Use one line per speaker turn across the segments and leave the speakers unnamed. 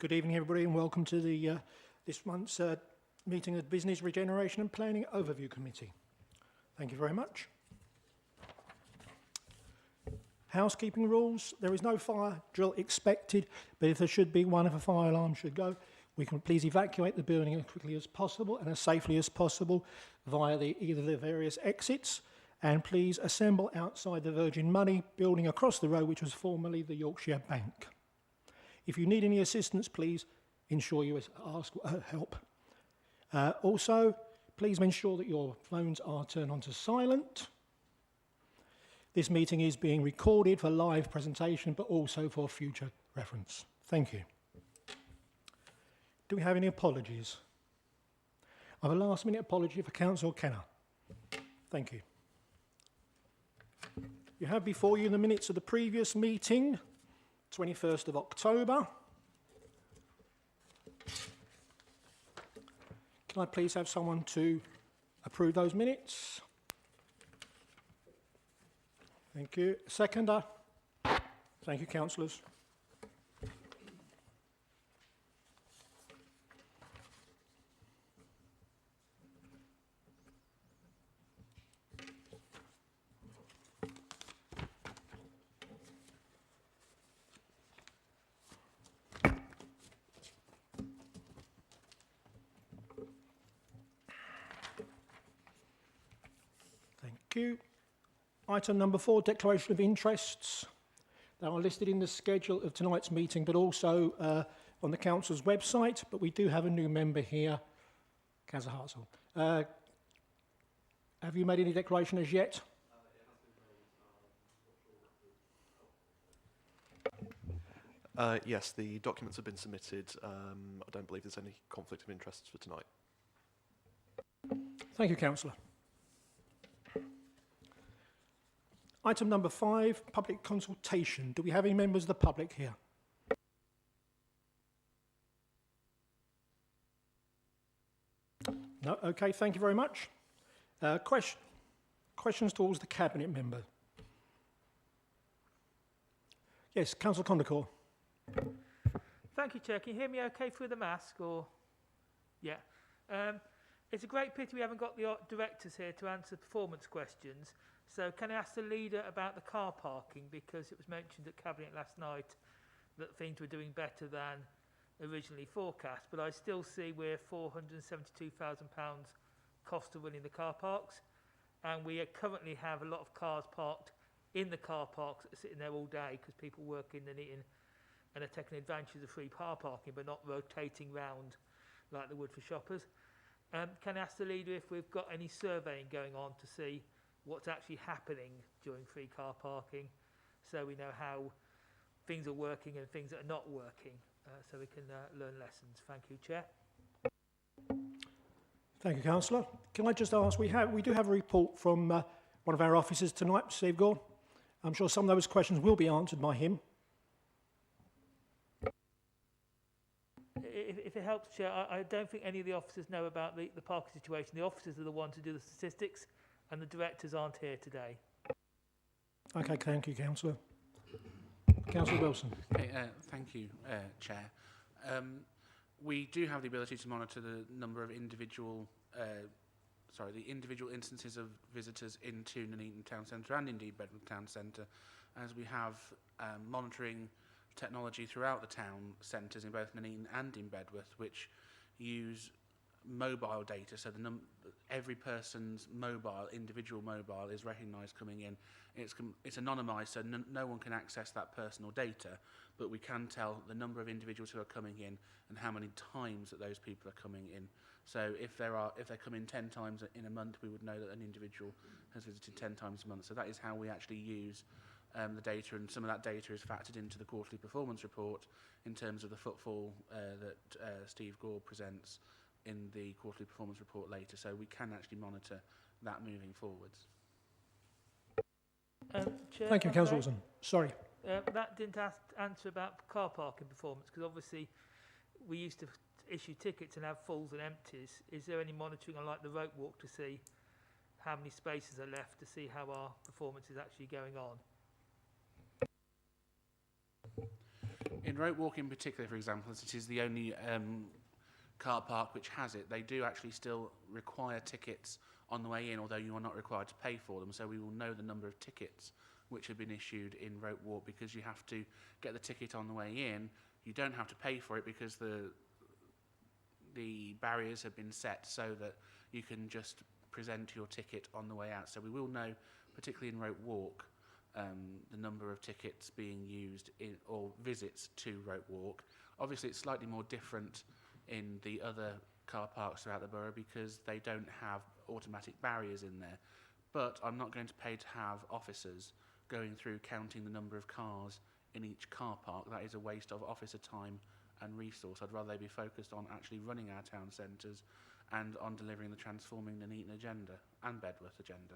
Good evening, everybody, and welcome to the this month's meeting of the Business Regeneration and Planning Overview Committee. Thank you very much. Housekeeping rules. There is no fire drill expected, but if there should be one, if a fire alarm should go, we can please evacuate the building as quickly as possible and as safely as possible via either the various exits, and please assemble outside the Virgin Money building across the road, which was formerly the Yorkshire Bank. If you need any assistance, please ensure you ask help. Also, please ensure that your phones are turned on to silent. This meeting is being recorded for live presentation, but also for future reference. Thank you. Do we have any apologies? I have a last-minute apology for Councillor Kenner. Thank you. You have before you the minutes of the previous meeting, 21st of October. Can I please have someone to approve those minutes? Thank you. Seconder. Thank you, councillors. Thank you. Item number 4, declaration of interests. They are listed in the schedule of tonight's meeting, but also on the council's website. But we do have a new member here, Councillor Hartzell. Have you made any declaration as yet?
Yes, the documents have been submitted. I don't believe there's any conflict of interests for tonight.
Thank you, Councillor. Item number 5, public consultation. Do we have any members of the public here? No? Okay, thank you very much. Questions towards the Cabinet member? Yes, Councillor Condacore.
Thank you, Chair. Can you hear me okay through the mask? Or yeah. It's a great pity we haven't got the directors here to answer performance questions. So can I ask the leader about the car parking, because it was mentioned at Cabinet last night that things were doing better than originally forecast, but I still see we're £472,000 cost of running the car parks, and we currently have a lot of cars parked in the car parks that are sitting there all day because people work in Nuneaton and are taking advantage of the free car parking but not rotating round like they would for shoppers. Can I ask the leader if we've got any surveying going on to see what's actually happening during free car parking, so we know how things are working and things that are not working, so we can learn lessons. Thank you, Chair.
Thank you, Councillor. Can I just ask, we do have a report from one of our officers tonight, Steve Gore. I'm sure some of those questions will be answered by him.
If it helps, Chair, I don't think any of the officers know about the parking situation. The officers are the ones who do the statistics, and the directors aren't here today. Okay,
thank you, Councillor. Councillor Wilson.
Okay, thank you, Chair. We do have the ability to monitor the number of individual instances of visitors into Nuneaton Town Centre and indeed Bedworth Town Centre, as we have monitoring technology throughout the town centres in both Nuneaton and in Bedworth, which use mobile data, so every person's individual mobile is recognised coming in. It's anonymised, so no one can access that personal data, but we can tell the number of individuals who are coming in and how many times that those people are coming in. So if they come in 10 times in a month, we would know that an individual has visited 10 times a month. So that is how we actually use the data, and some of that data is factored into the quarterly performance report in terms of the footfall that Steve Gore presents in the quarterly performance report later, so we can actually monitor that moving forwards.
Chair,
thank you, Councillor Wilson. Sorry.
That didn't answer about car parking performance, because obviously we used to issue tickets and have fulls and empties. Is there any monitoring on like the rope walk to see how many spaces are left, to see how our performance is actually going on?
In Rope Walk in particular, for example, as it is the only car park which has it, they do actually still require tickets on the way in, although you are not required to pay for them. So we will know the number of tickets which have been issued in Rope Walk, because you have to get the ticket on the way in. You don't have to pay for it because the barriers have been set so that you can just present your ticket on the way out. So we will know, particularly in Rope Walk, the number of tickets being used or visits to Rope Walk. Obviously, it's slightly more different in the other car parks throughout the borough because they don't have automatic barriers in there. But I'm not going to pay to have officers going through counting the number of cars in each car park. That is a waste of officer time and resource. I'd rather they be focused on actually running our town centres and on delivering the transforming Nuneaton agenda and Bedworth agenda.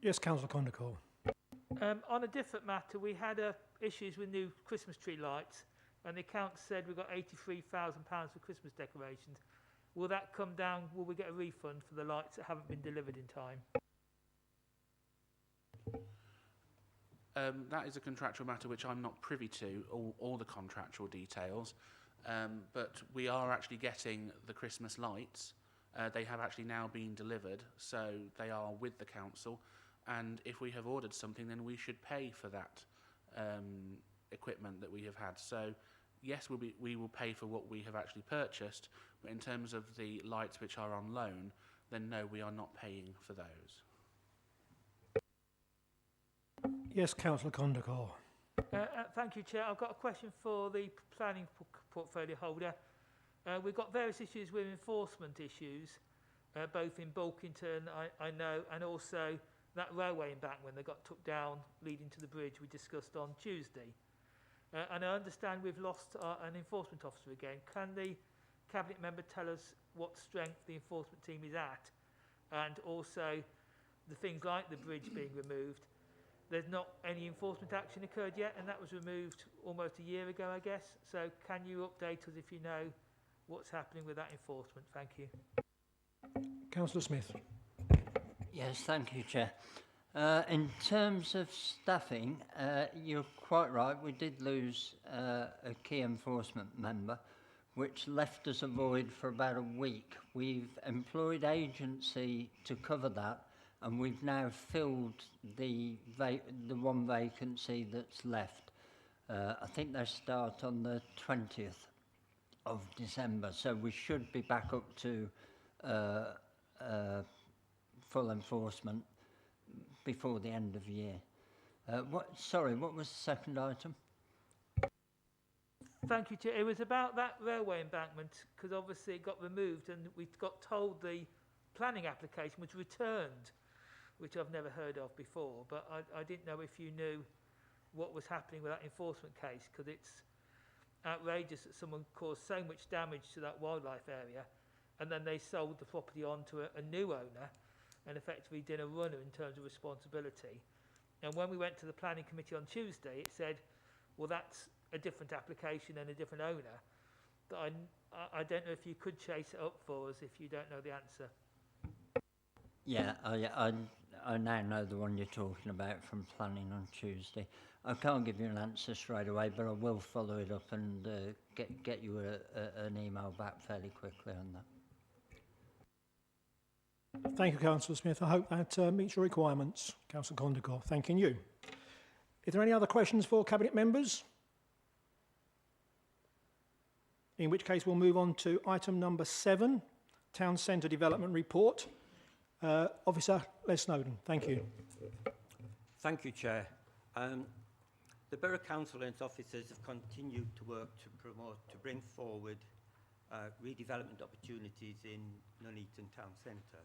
Yes, Councillor Condacall.
On a different matter, we had issues with new Christmas tree lights, and the account said we got £83,000 for Christmas decorations. Will that come down? Will we get a refund for the lights that haven't been delivered in time?
That is a contractual matter which I'm not privy to, all the contractual details, but we are actually getting the Christmas lights. They have actually now been delivered, so they are with the council, and if we have ordered something, then we should pay for that equipment that we have had. So yes, we will pay for what we have actually purchased, but in terms of the lights which are on loan, then no, we are not paying for those.
Yes, Councillor Condacall.
Thank you, Chair. I've got a question for the planning portfolio holder. We've got various issues with enforcement issues, both in Bulkington, I know, and also that railway embankment that got took down leading to the bridge we discussed on Tuesday. And I understand we've lost an enforcement officer again. Can the Cabinet member tell us what strength the enforcement team is at? And also the things like the bridge being removed. There's not any enforcement action occurred yet, and that was removed almost a year ago, I guess. So can you update us if you know what's happening with that enforcement? Thank you.
Councillor Smith.
Yes, thank you, Chair. In terms of staffing, you're quite right. We did lose a key enforcement member, which left us a void for about a week. We've employed agency to cover that, and we've now filled the one vacancy that's left. I think they start on the 20th of December, so we should be back up to full enforcement before the end of the year. What was the second item?
Thank you, Chair. It was about that railway embankment, because obviously it got removed and we got told the planning application was returned, which I've never heard of before, but I didn't know if you knew what was happening with that enforcement case, because it's outrageous that someone caused so much damage to that wildlife area and then they sold the property on to a new owner and effectively did a runner in terms of responsibility. And when we went to the planning committee on Tuesday, it said, well, that's a different application and a different owner. But I don't know if you could chase it up for us if you don't know the answer.
Yeah, I now know the one you're talking about from planning on Tuesday. I can't give you an answer straight away, but I will follow it up and get you an email back fairly quickly on that.
Thank you, Councillor Smith. I hope that meets your requirements, Councillor Condacall. Thanking you. Is there any other questions for Cabinet members? In which case we'll move on to item number 7, Town Centre Development Report. Officer Les Snowden, thank you.
Thank you, Chair. The Borough Council and its officers have continued to work to bring forward redevelopment opportunities in Nuneaton Town Centre.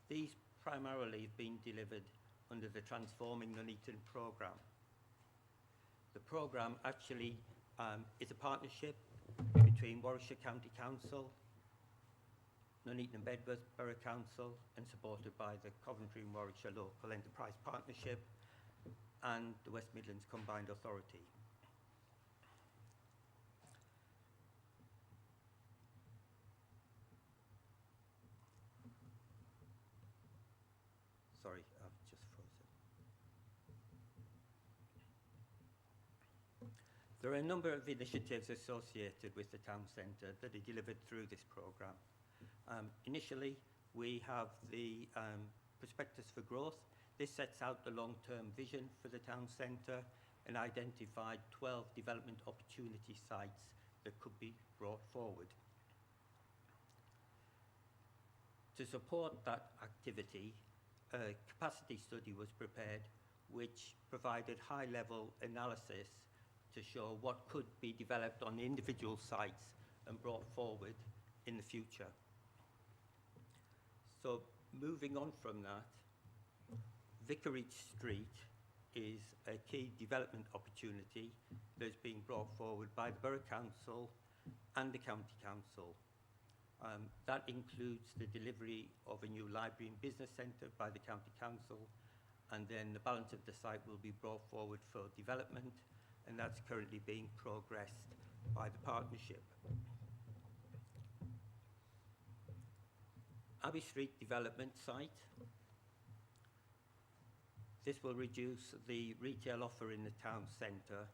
These primarily have been delivered under the Transforming Nuneaton programme. The programme actually is a partnership between Warwickshire County Council, Nuneaton and Bedworth Borough Council, and supported by the Coventry and Warwickshire Local Enterprise Partnership and the West Midlands Combined Authority. Sorry, I've just frozen. There are a number of initiatives associated with the town centre that are delivered through this programme. Initially, we have the Prospectus for Growth. This sets out the long-term vision for the town centre and identified 12 development opportunity sites that could be brought forward. To support that activity, a capacity study was prepared which provided high-level analysis to show what could be developed on individual sites and brought forward in the future. So moving on from that, Vicarage Street is a key development opportunity that's being brought forward by the Borough Council and the County Council. That includes the delivery of a new library and business centre by the County Council, and then the balance of the site will be brought forward for development, and that's currently being progressed by the partnership. Abbey Street development site. This will reduce the retail offer in the town centre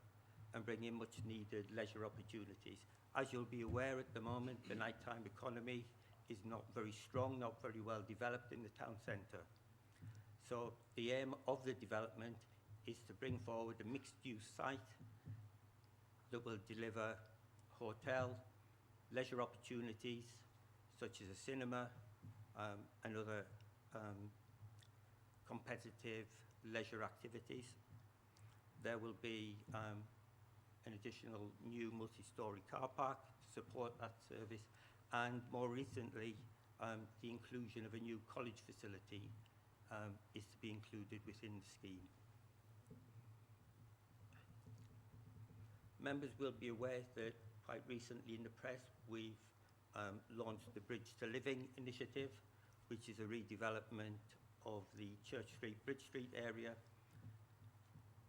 and bring in much needed leisure opportunities. As you'll be aware at the moment, the nighttime economy is not very strong, not very well developed in the town centre. So the aim of the development is to bring forward a mixed-use site that will deliver hotel, leisure opportunities such as a cinema and other competitive leisure activities. There will be an additional new multi-storey car park to support that service, and more recently the inclusion of a new college facility is to be included within the scheme. Members will be aware that quite recently in the press we've launched the Bridge to Living initiative, which is a redevelopment of the Church Street, Bridge Street area.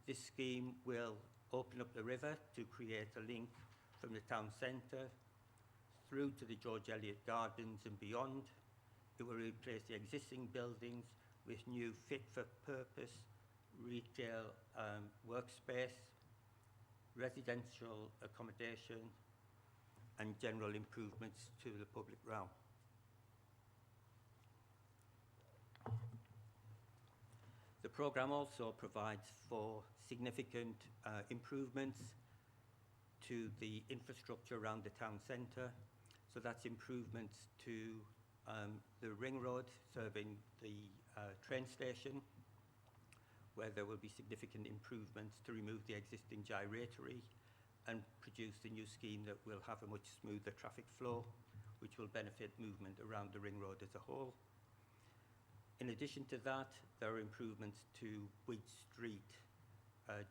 This scheme will open up the river to create a link from the town centre through to the George Eliot Gardens and beyond. It will replace the existing buildings with new fit-for-purpose retail workspace, residential accommodation and general improvements to the public realm. The programme also provides for significant improvements to the infrastructure around the town centre. So that's improvements to the ring road serving the train station, where there will be significant improvements to remove the existing gyratory and produce a new scheme that will have a much smoother traffic flow, which will benefit movement around the ring road as a whole. In addition to that, there are improvements to Bridge Street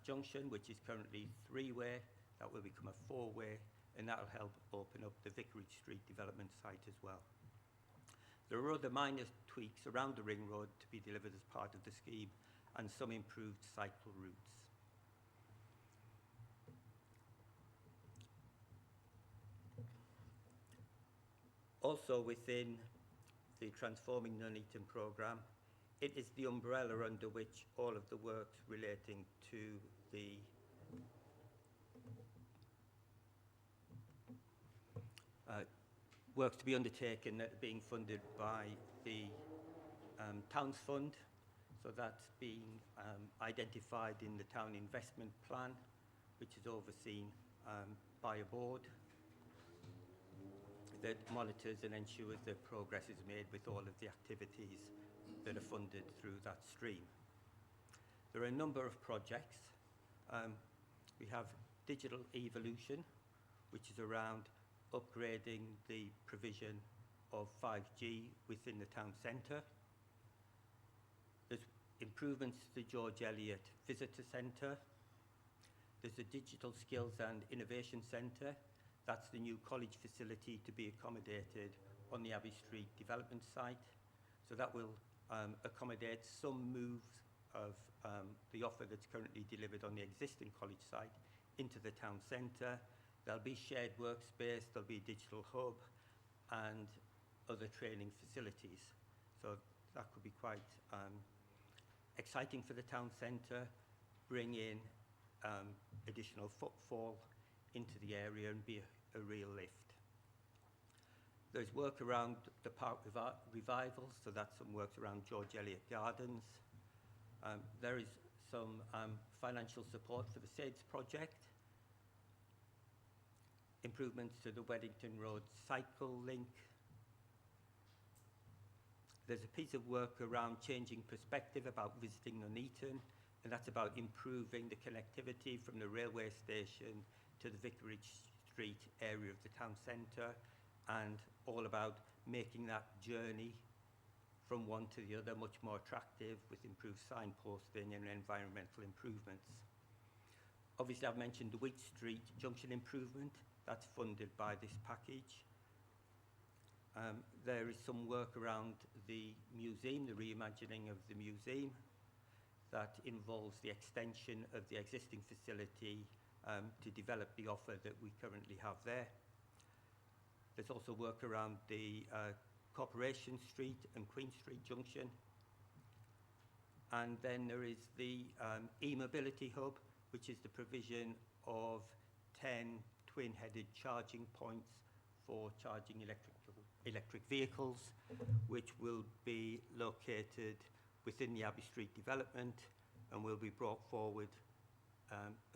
Junction, which is currently three-way. That will become a four-way, and that will help open up the Vicarage Street development site as well. There are other minor tweaks around the ring road to be delivered as part of the scheme, and some improved cycle routes. Also within the Transforming Nuneaton programme, it is the umbrella under which all of the works relating to the works to be undertaken that are being funded by the Towns Fund. So that's being identified in the Town Investment Plan, which is overseen by a board that monitors and ensures that progress is made with all of the activities that are funded through that stream. There are a number of projects. We have Digital Evolution, which is around upgrading the provision of 5G within the town centre. There's improvements to the George Eliot Visitor Centre. There's a Digital Skills and Innovation Centre. That's the new college facility to be accommodated on the Abbey Street development site. So that will accommodate some moves of the offer that's currently delivered on the existing college site into the town centre. There'll be shared workspace, there'll be a digital hub and other training facilities. So that could be quite exciting for the town centre, bring in additional footfall into the area and be a real lift. There's work around the park revival, so that's some work around George Eliot Gardens. There is some financial support for the SAIDS project, improvements to the Weddington Road cycle link. There's a piece of work around changing perspective about visiting Nuneaton, and that's about improving the connectivity from the railway station to the Vicarage Street area of the town centre, and all about making that journey from one to the other much more attractive with improved signposting and environmental improvements. Obviously, I've mentioned the Wheat Street junction improvement. That's funded by this package. There is some work around the museum, the reimagining of the museum, that involves the extension of the existing facility to develop the offer that we currently have there. There's also work around the Corporation Street and Queen Street junction. And then there is the e-mobility hub, which is the provision of 10 twin-headed charging points for charging electric vehicles, which will be located within the Abbey Street development and will be brought forward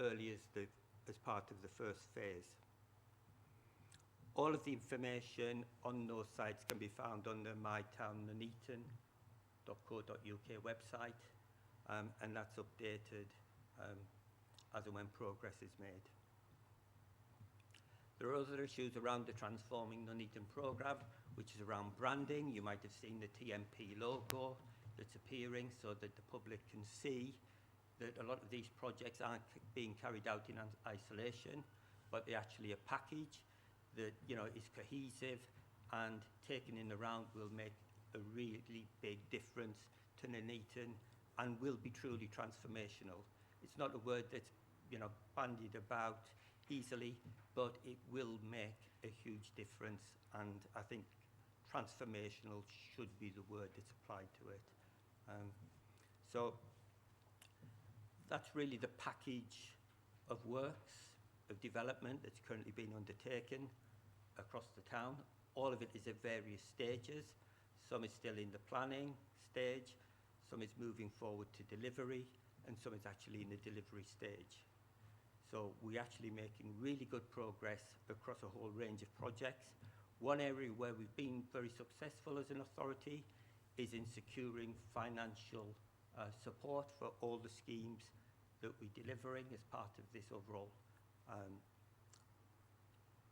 early as part of the first phase. All of the information on those sites can be found on the mytownnuneaton.co.uk website, and that's updated as and when progress is made. There are other issues around the Transforming Nuneaton programme, which is around branding. You might have seen the TMP logo that's appearing so that the public can see that a lot of these projects aren't being carried out in isolation, but they're actually a package that, you know, is cohesive, and taken in the round will make a really big difference to Nuneaton and will be truly transformational. It's not a word that's, you know, bandied about easily, but it will make a huge difference, and I think transformational should be the word that's applied to it. So that's really the package of works, of development that's currently being undertaken across the town. All of it is at various stages. Some is still in the planning stage, some is moving forward to delivery, and some is actually in the delivery stage. So we're actually making really good progress across a whole range of projects. One area where we've been very successful as an authority is in securing financial support for all the schemes that we're delivering as part of this overall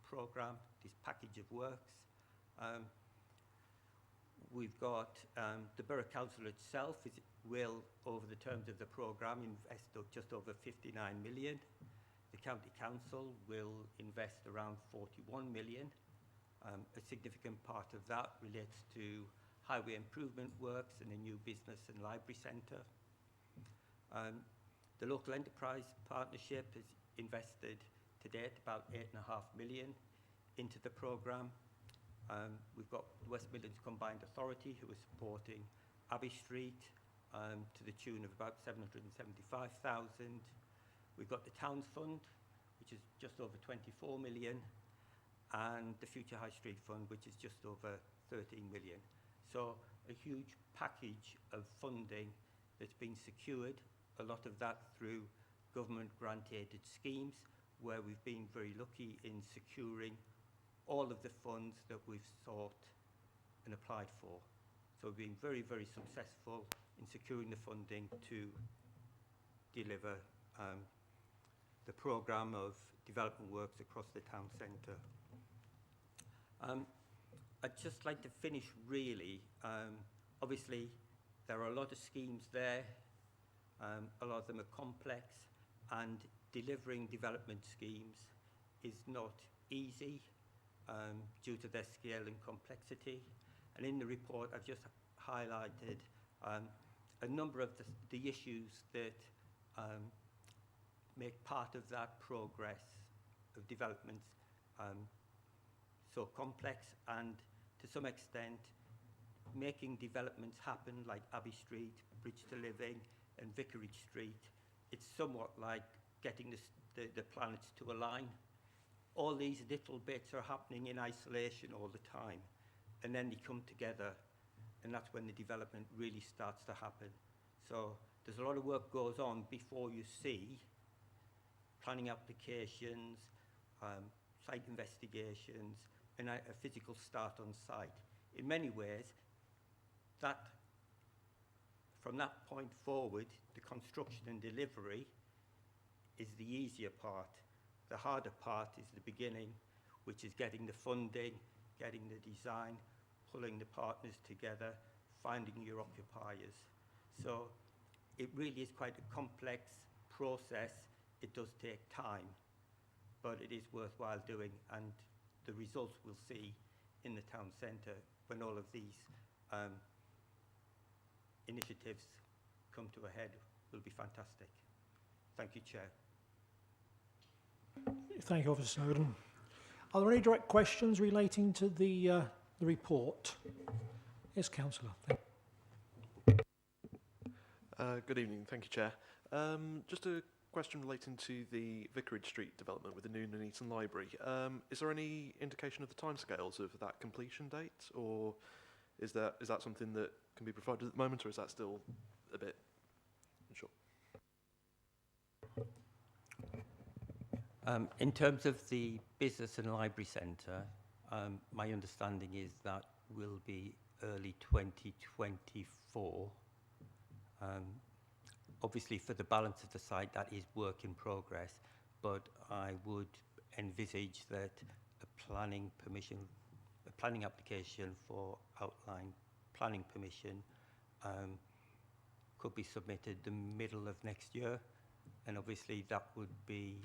programme, this package of works. We've got the Borough Council itself will, over the terms of the programme, invest just over 59 million. The County Council will invest around 41 million. A significant part of that relates to highway improvement works and a new business and library centre. The Local Enterprise Partnership has invested to date about 8.5 million into the programme. We've got the West Midlands Combined Authority, who is supporting Abbey Street to the tune of about 775,000. We've got the Towns Fund, which is just over 24 million, and the Future High Street Fund, which is just over 13 million. So a huge package of funding that's been secured, a lot of that through government grant-aided schemes, where we've been very lucky in securing all of the funds that we've sought and applied for. So we've been very, very successful in securing the funding to deliver the programme of development works across the town centre. I'd just like to finish really, obviously there are a lot of schemes there, a lot of them are complex, and delivering development schemes is not easy due to their scale and complexity. And in the report I've just highlighted a number of the issues that make part of that progress of developments so complex, and to some extent making developments happen like Abbey Street, Bridge to Living and Vicarage Street, it's somewhat like getting the planets to align. all these little bits are happening in isolation all the time, and then they come together, and that's when the development really starts to happen. So there's a lot of work goes on before you see planning applications, site investigations, and a physical start on site. In many ways, from that point forward, the construction and delivery is the easier part. The harder part is the beginning, which is getting the funding, getting the design, pulling the partners together, finding your occupiers. So it really is quite a complex process. It does take time, but it is worthwhile doing, and the results we'll see in the town centre when all of these initiatives come to a head will be fantastic. Thank you, Chair.
Thank you, Officer Snowden. Are there any direct questions relating to the report? Yes, Councillor.
Good evening. Thank you, Chair. Just a question relating to the Vicarage Street development with the new Nuneaton Library. Is there any indication of the timescales of that completion date, or is that something that can be provided at the moment, or is that still a bit unsure?
In terms of the business and library centre, my understanding is that will be early 2024. Obviously, for the balance of the site, that is work in progress, but I would envisage that a planning application for outline planning permission could be submitted the middle of next year, and obviously that would be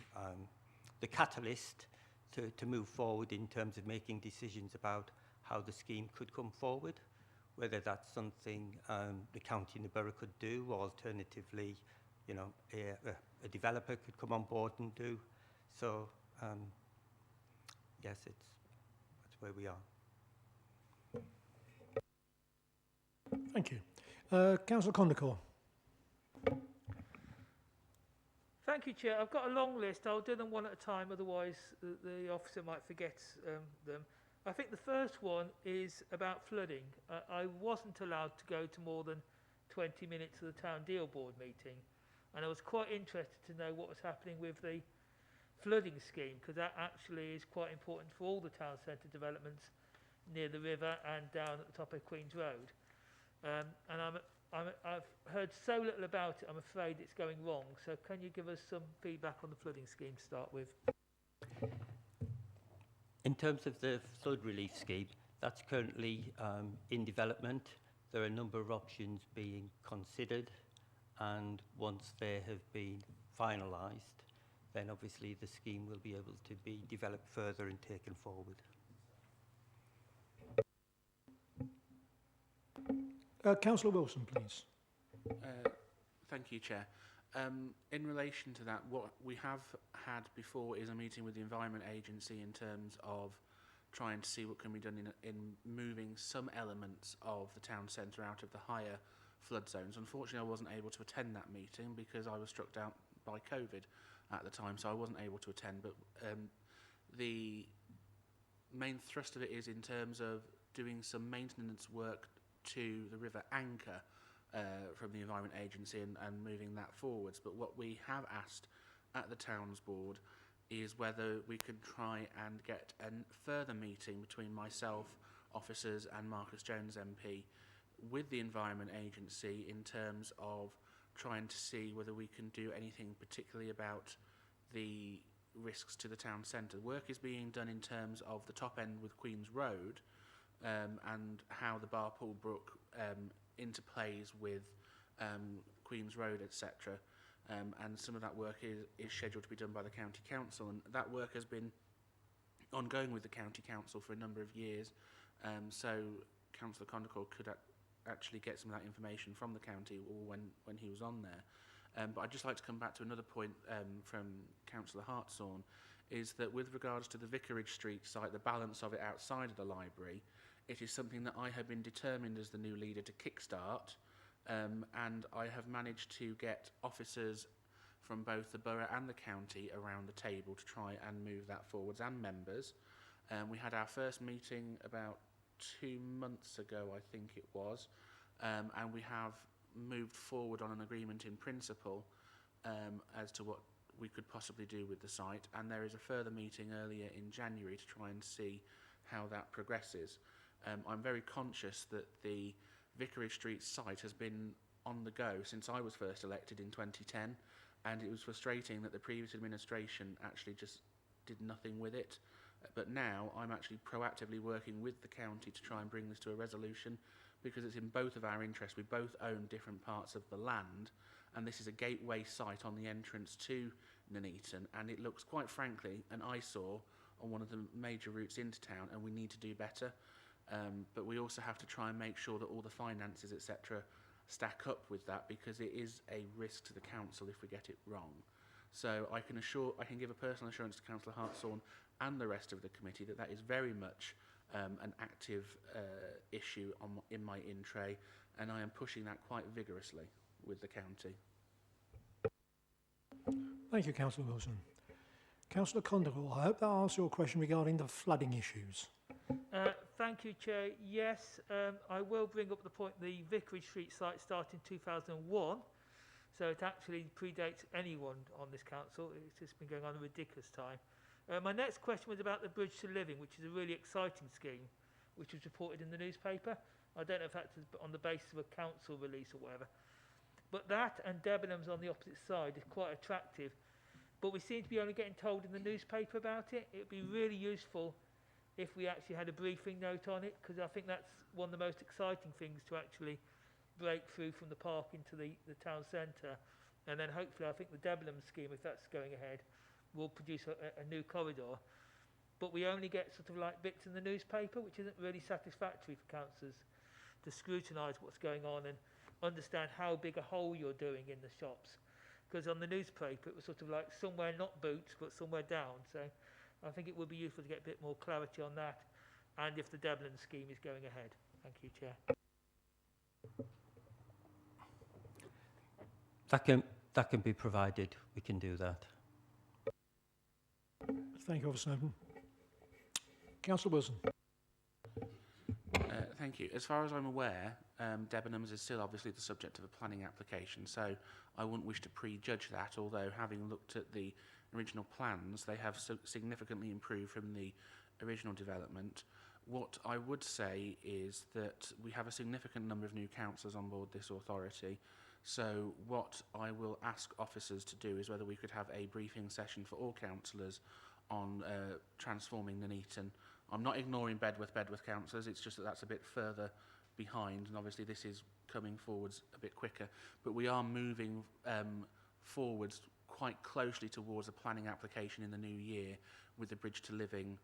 the catalyst to move forward in terms of making decisions about how the scheme could come forward, whether that's something the county and the borough could do, or alternatively, you know, a developer could come on board and do. So, yes, that's where we are.
Thank you. Councillor Condacor.
Thank you, Chair. I've got a long list. I'll do them one at a time, otherwise the officer might forget them. I think the first one is about flooding. I wasn't allowed to go to more than 20 minutes of the Town Deal Board meeting, and I was quite interested to know what was happening with the flooding scheme, because that actually is quite important for all the town centre developments near the river and down at the top of Queen's Road. And I've heard so little about it, I'm afraid it's going wrong. So can you give us some feedback on the flooding scheme to start with?
In terms of the flood relief scheme, that's currently in development. There are a number of options being considered, and once they have been finalised, then obviously the scheme will be able to be developed further and taken forward.
Councillor Wilson, please.
Thank you, Chair. In relation to that, what we have had before is a meeting with the Environment Agency in terms of trying to see what can be done in moving some elements of the town centre out of the higher flood zones. Unfortunately, I wasn't able to attend that meeting because I was struck down by COVID at the time, so I wasn't able to attend. But the main thrust of it is in terms of doing some maintenance work to the River Anchor from the Environment Agency and moving that forwards. But what we have asked at the Towns Board is whether we could try and get a further meeting between myself, officers and Marcus Jones MP with the Environment Agency in terms of trying to see whether we can do anything particularly about the risks to the town centre. Work is being done in terms of the top end with Queen's Road and how the Barpool Brook interplays with Queen's Road, etc. And some of that work is scheduled to be done by the County Council, and that work has been ongoing with the County Council for a number of years. So Councillor Condacor could actually get some of that information from the county or when he was on there. But I'd just like to come back to another point from Councillor Hartshorn, is that with regards to the Vicarage Street site, the balance of it outside of the library, it is something that I have been determined as the new leader to kickstart, and I have managed to get officers from both the borough and the county around the table to try and move that forwards, and members. We had our first meeting about 2 months ago, I think it was, and we have moved forward on an agreement in principle as to what we could possibly do with the site, and there is a further meeting earlier in January to try and see how that progresses. I'm very conscious that the Vicarage Street site has been on the go since I was first elected in 2010, and it was frustrating that the previous administration actually just did nothing with it. But now I'm actually proactively working with the county to try and bring this to a resolution, because it's in both of our interests. We both own different parts of the land, and this is a gateway site on the entrance to Nuneaton, and it looks, quite frankly, an eyesore on one of the major routes into town, and we need to do better. But we also have to try and make sure that all the finances, etc., stack up with that, because it is a risk to the council if we get it wrong. So I can give a personal assurance to Councillor Hartshorn and the rest of the committee that that is very much an active issue in my in-tray, and I am pushing that quite vigorously with the county.
Thank you, Councillor Wilson. Councillor Condell, I hope that answers your question regarding the flooding issues.
Thank you, Chair. Yes, I will bring up the point the Vicarage Street site started in 2001, so it actually predates anyone on this council. It's just been going on a ridiculous time. My next question was about the Bridge to Living, which is a really exciting scheme, which was reported in the newspaper. I don't know if that's on the basis of a council release or whatever. But that and Debenhams on the opposite side is quite attractive. But we seem to be only getting told in the newspaper about it. It would be really useful if we actually had a briefing note on it, because I think that's one of the most exciting things to actually break through from the park into the town centre. And then hopefully, I think the Debenhams scheme, if that's going ahead, will produce a new corridor. But we only get sort of like bits in the newspaper, which isn't really satisfactory for councillors to scrutinise what's going on and understand how big a hole you're doing in the shops. Because on the newspaper, it was sort of like somewhere not boots, but somewhere down. So I think it would be useful to get a bit more clarity on that, and if the Debenhams scheme is going ahead. Thank you, Chair.
That can be provided. We can do that.
Thank you, Officer Snowden. Councillor Wilson.
Thank you. As far as I'm aware, Debenhams is still obviously the subject of a planning application, so I wouldn't wish to prejudge that, although having looked at the original plans, they have significantly improved from the original development. What I would say is that we have a significant number of new councillors on board this authority, so what I will ask officers to do is whether we could have a briefing session for all councillors on transforming Nuneaton. I'm not ignoring Bedworth councillors, it's just that that's a bit further behind, and obviously this is coming forwards a bit quicker, but we are moving forwards quite closely towards a planning application in the new year with the Bridge to Living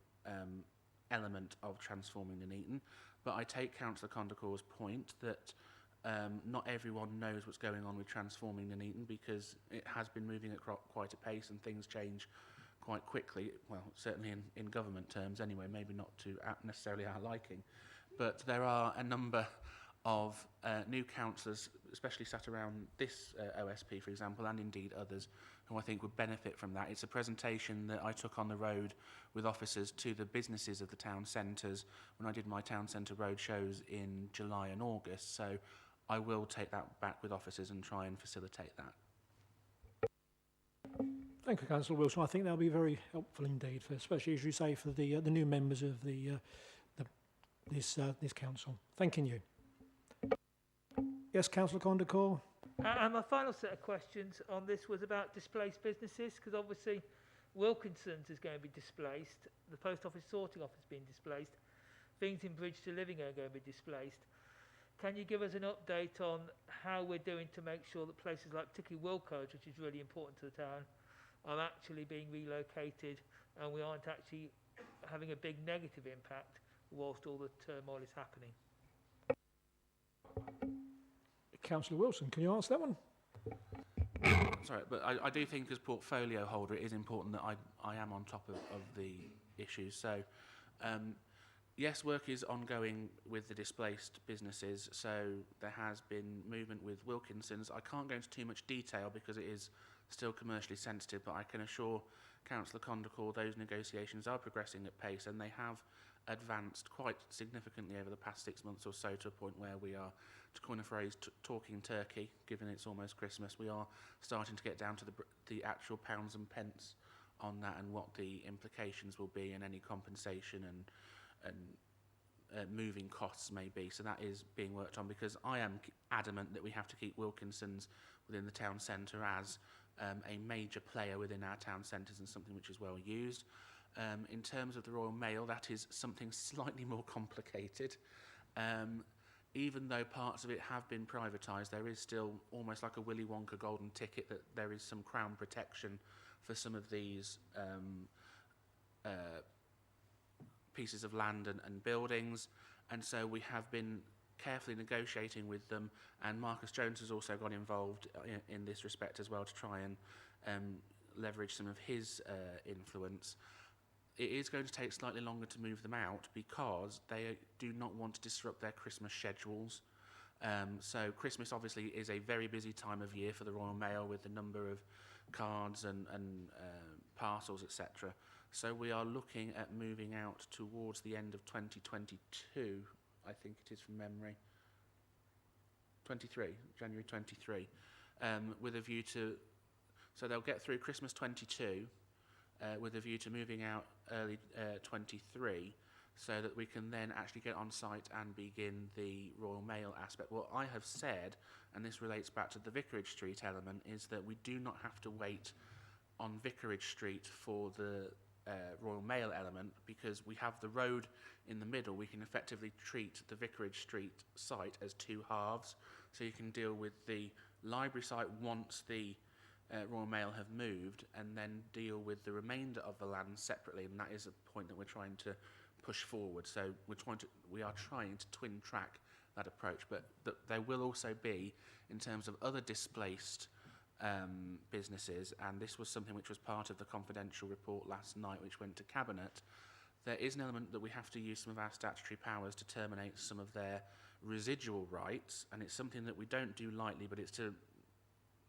element of transforming Nuneaton. But I take Councillor Condacor's point that not everyone knows what's going on with transforming Nuneaton, because it has been moving at quite a pace and things change quite quickly, well, certainly in government terms anyway, maybe not to necessarily our liking. But there are a number of new councillors, especially sat around this OSP, for example, and indeed others, who I think would benefit from that. It's a presentation that I took on the road with officers to the businesses of the town centres when I did my town centre road shows in July and August, so I will take that back with officers and try and facilitate that.
Thank you, Councillor Wilson. I think that'll be very helpful indeed, for, especially as you say, for the new members of this council. Thanking you. Yes, Councillor Condacor.
And my final set of questions on this was about displaced businesses, because obviously Wilkinson's is going to be displaced, the post office sorting office is being displaced, things in Bridge to Living are going to be displaced. Can you give us an update on how we're doing to make sure that places like particularly Wilco's, which is really important to the town, are actually being relocated and we aren't actually having a big negative impact whilst all the turmoil is happening?
Councillor Wilson, can you answer that one?
Sorry, but I do think as portfolio holder it is important that I am on top of the issues. So yes, work is ongoing with the displaced businesses, so there has been movement with Wilkinson's. I can't go into too much detail because it is still commercially sensitive, but I can assure Councillor Condacall those negotiations are progressing at pace, and they have advanced quite significantly over the past 6 months or so, to a point where we are, to coin a phrase, talking turkey, given it's almost Christmas. We are starting to get down to the actual pounds and pence on that, and what the implications will be, and any compensation and moving costs may be. So that is being worked on, because I am adamant that we have to keep Wilkinson's within the town centre as a major player within our town centres, and something which is well used. In terms of the Royal Mail, that is something slightly more complicated. Even though parts of it have been privatised, there is still almost like a Willy Wonka golden ticket that there is some Crown protection for some of these pieces of land and buildings, and so we have been carefully negotiating with them, and Marcus Jones has also got involved in this respect as well, to try and leverage some of his influence. It is going to take slightly longer to move them out, because they do not want to disrupt their Christmas schedules. So Christmas obviously is a very busy time of year for the Royal Mail, with the number of cards and parcels, etc. So we are looking at moving out towards the end of 2022, I think it is from memory. 23, January 23, with a view to, so they'll get through Christmas 22, with a view to moving out early 23, so that we can then actually get on site and begin the Royal Mail aspect. What I have said, and this relates back to the Vicarage Street element, is that we do not have to wait on Vicarage Street for the Royal Mail element, because we have the road in the middle. We can effectively treat the Vicarage Street site as two halves, so you can deal with the library site once the Royal Mail have moved, and then deal with the remainder of the land separately, and that is a point that we're trying to push forward. So we are trying to twin track that approach, but there will also be, in terms of other displaced businesses, and this was something which was part of the confidential report last night, which went to Cabinet, there is an element that we have to use some of our statutory powers to terminate some of their residual rights, and it's something that we don't do lightly, but it's to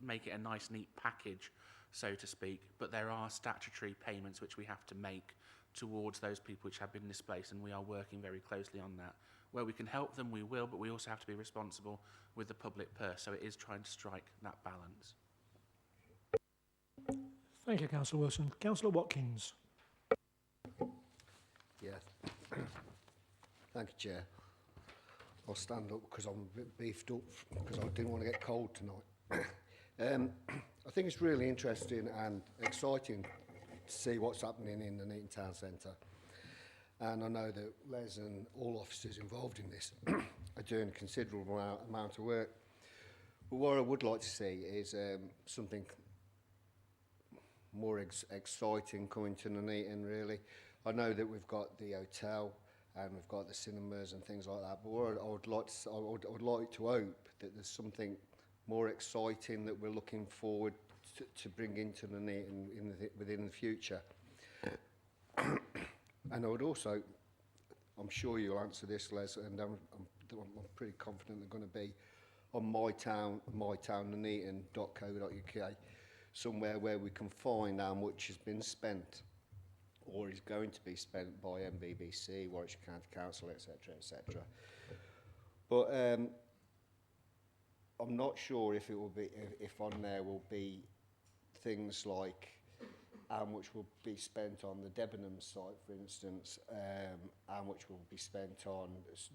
make it a nice, neat package, so to speak. But there are statutory payments which we have to make towards those people which have been displaced, and we are working very closely on that. Where we can help them, we will, but we also have to be responsible with the public purse, so it is trying to strike that balance.
Thank you, Councillor Wilson. Councillor Watkins.
Yeah. Thank you, Chair. I'll stand up because I'm a bit beefed up, because I didn't want to get cold tonight. I think it's really interesting and exciting to see what's happening in the Nuneaton Town Centre. And I know that Les and all officers involved in this are doing a considerable amount of work. But what I would like to see is something more exciting coming to Nuneaton, really. I know that we've got the hotel and we've got the cinemas and things like that, but what I would like to, I would like to hope that there's something more exciting that we're looking forward to bring into Nuneaton within the future. And I would also, I'm sure you'll answer this, Les, and I'm pretty confident they're going to be on mytownnuneaton.co.uk, somewhere where we can find how much has been spent or is going to be spent by MBBC, Warwickshire County Council, etc., etc. But I'm not sure if it will be, if on there will be things like how much will be spent on the Debenham site, for instance, how much will be spent on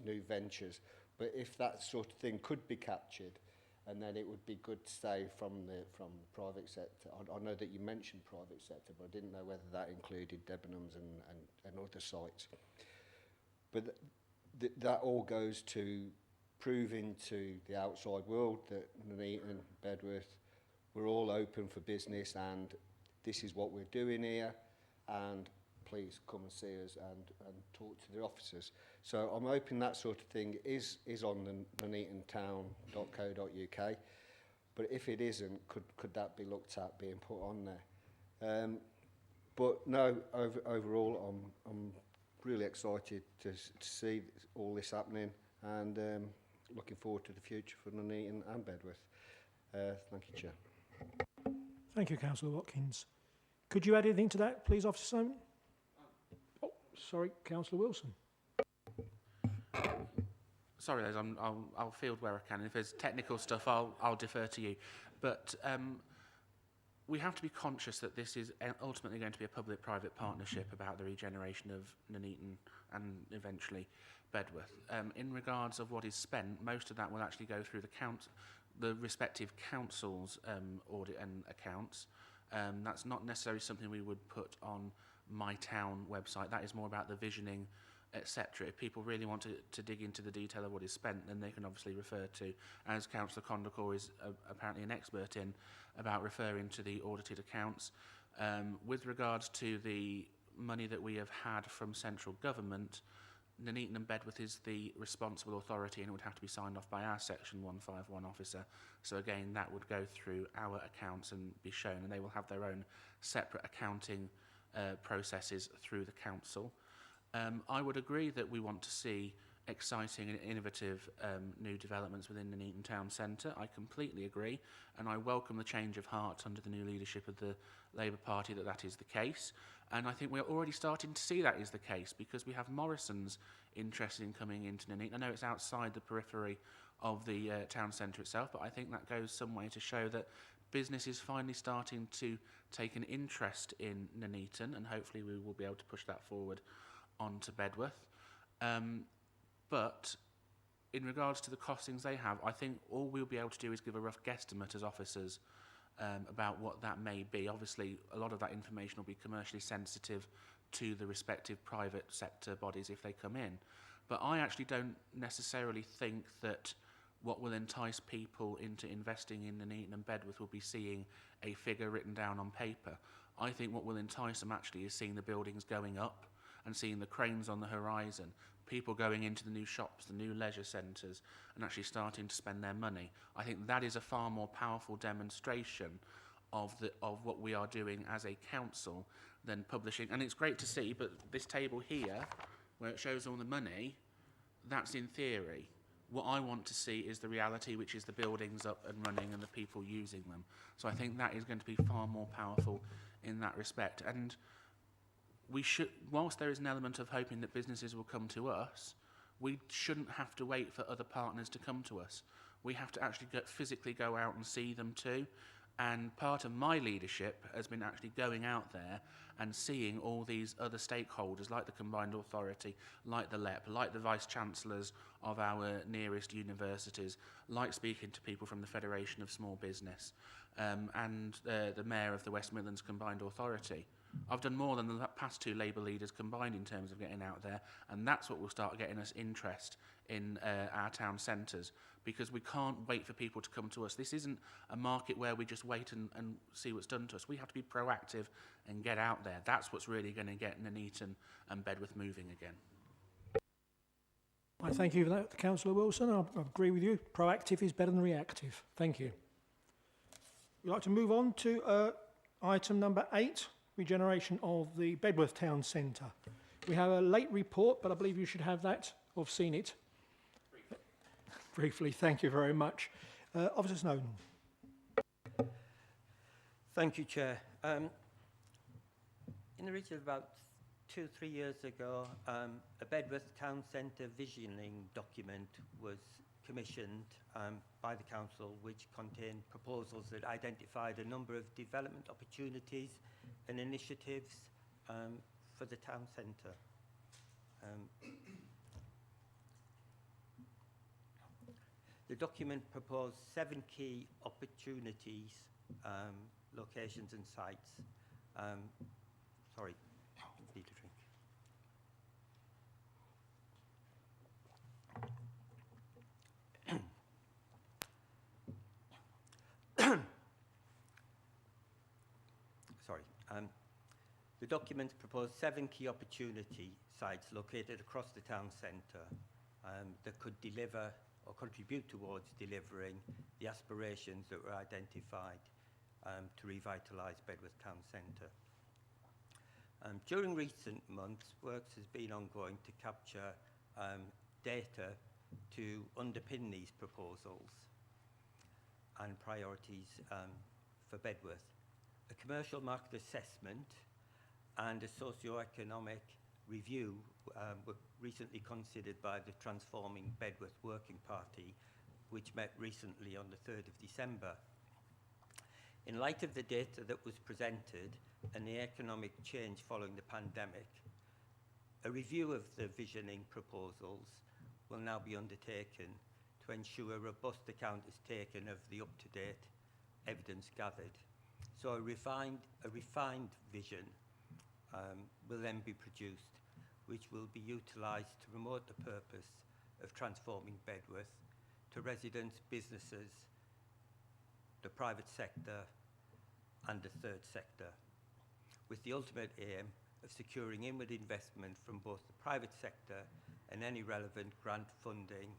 new ventures. But if that sort of thing could be captured, and then it would be good to say from the private sector. I know that you mentioned private sector, but I didn't know whether that included Debenhams and other sites. But that all goes to proving to the outside world that Nuneaton, Bedworth, we're all open for business, and this is what we're doing here, and please come and see us and talk to the officers. So I'm hoping that sort of thing is on the nuneatontown.co.uk, but if it isn't, could that be looked at being put on there? But no, overall, I'm really excited to see all this happening, and looking forward to the future for Nuneaton and Bedworth. Thank you, Chair.
Thank you, Councillor Watkins. Could you add anything to that, please, Officer Simon? Oh, sorry, Councillor Wilson.
Sorry, Les, I'll field where I can. If there's technical stuff, I'll defer to you. But we have to be conscious that this is ultimately going to be a public-private partnership about the regeneration of Nuneaton and eventually Bedworth. In regards of what is spent, most of that will actually go through the respective councils' audit and accounts. That's not necessarily something we would put on my town website. That is more about the visioning, etc. If people really want to dig into the detail of what is spent, then they can obviously refer to, as Councillor Condacor is apparently an expert in, about referring to the audited accounts. With regards to the money that we have had from central government, Nuneaton and Bedworth is the responsible authority and it would have to be signed off by our Section 151 officer. So again, that would go through our accounts and be shown, and they will have their own separate accounting processes through the council. I would agree that we want to see exciting and innovative new developments within the Nuneaton Town Centre. I completely agree, and I welcome the change of heart under the new leadership of the Labour Party that is the case. And I think we're already starting to see that is the case, because we have Morrison's interested in coming into Nuneaton. I know it's outside the periphery of the town centre itself, but I think that goes some way to show that business is finally starting to take an interest in Nuneaton, and hopefully we will be able to push that forward onto Bedworth. But in regards to the costings they have, I think all we'll be able to do is give a rough guesstimate as officers about what that may be. Obviously, a lot of that information will be commercially sensitive to the respective private sector bodies if they come in. But I actually don't necessarily think that what will entice people into investing in Nuneaton and Bedworth will be seeing a figure written down on paper. I think what will entice them actually is seeing the buildings going up and seeing the cranes on the horizon, people going into the new shops, the new leisure centres, and actually starting to spend their money. I think that is a far more powerful demonstration of what we are doing as a council than publishing. And it's great to see, but this table here, where it shows all the money, that's in theory. What I want to see is the reality, which is the buildings up and running and the people using them. So I think that is going to be far more powerful in that respect. And we should, whilst there is an element of hoping that businesses will come to us, we shouldn't have to wait for other partners to come to us. We have to actually physically go out and see them too. And part of my leadership has been actually going out there and seeing all these other stakeholders, like the Combined Authority, like the LEP, like the Vice-Chancellors of our nearest universities, like speaking to people from the Federation of Small Business, and the Mayor of the West Midlands Combined Authority. I've done more than the past two Labour leaders combined in terms of getting out there, and that's what will start getting us interest in our town centres, because we can't wait for people to come to us. This isn't a market where we just wait and see what's done to us. We have to be proactive and get out there. That's what's really going to get Nuneaton and Bedworth moving again.
I thank you for that, Councillor Wilson. I agree with you. Proactive is better than reactive. Thank you. We'd like to move on to item number 8. Regeneration of the Bedworth Town Centre. We have a late report, but I believe you should have that, or have seen it. Briefly, thank you very much. Officer Snowden.
Thank you, Chair. In the region of about 2-3 years ago, a Bedworth Town Centre visioning document was commissioned by the Council, which contained proposals that identified a number of development opportunities and initiatives for the town centre. The document proposed 7 key opportunities, locations and sites. Sorry, need a drink. Sorry. The document proposed 7 key opportunity sites located across the town centre that could deliver or contribute towards delivering the aspirations that were identified to revitalise Bedworth Town Centre. During recent months, works has been ongoing to capture data to underpin these proposals and priorities for Bedworth. A commercial market assessment and a socio-economic review were recently considered by the Transforming Bedworth Working Party, which met recently on the 3rd of December. In light of the data that was presented and the economic change following the pandemic, a review of the visioning proposals will now be undertaken to ensure a robust account is taken of the up-to-date evidence gathered. So a refined vision will then be produced, which will be utilised to promote the purpose of transforming Bedworth to residents, businesses, the private sector and the third sector, with the ultimate aim of securing inward investment from both the private sector and any relevant grant funding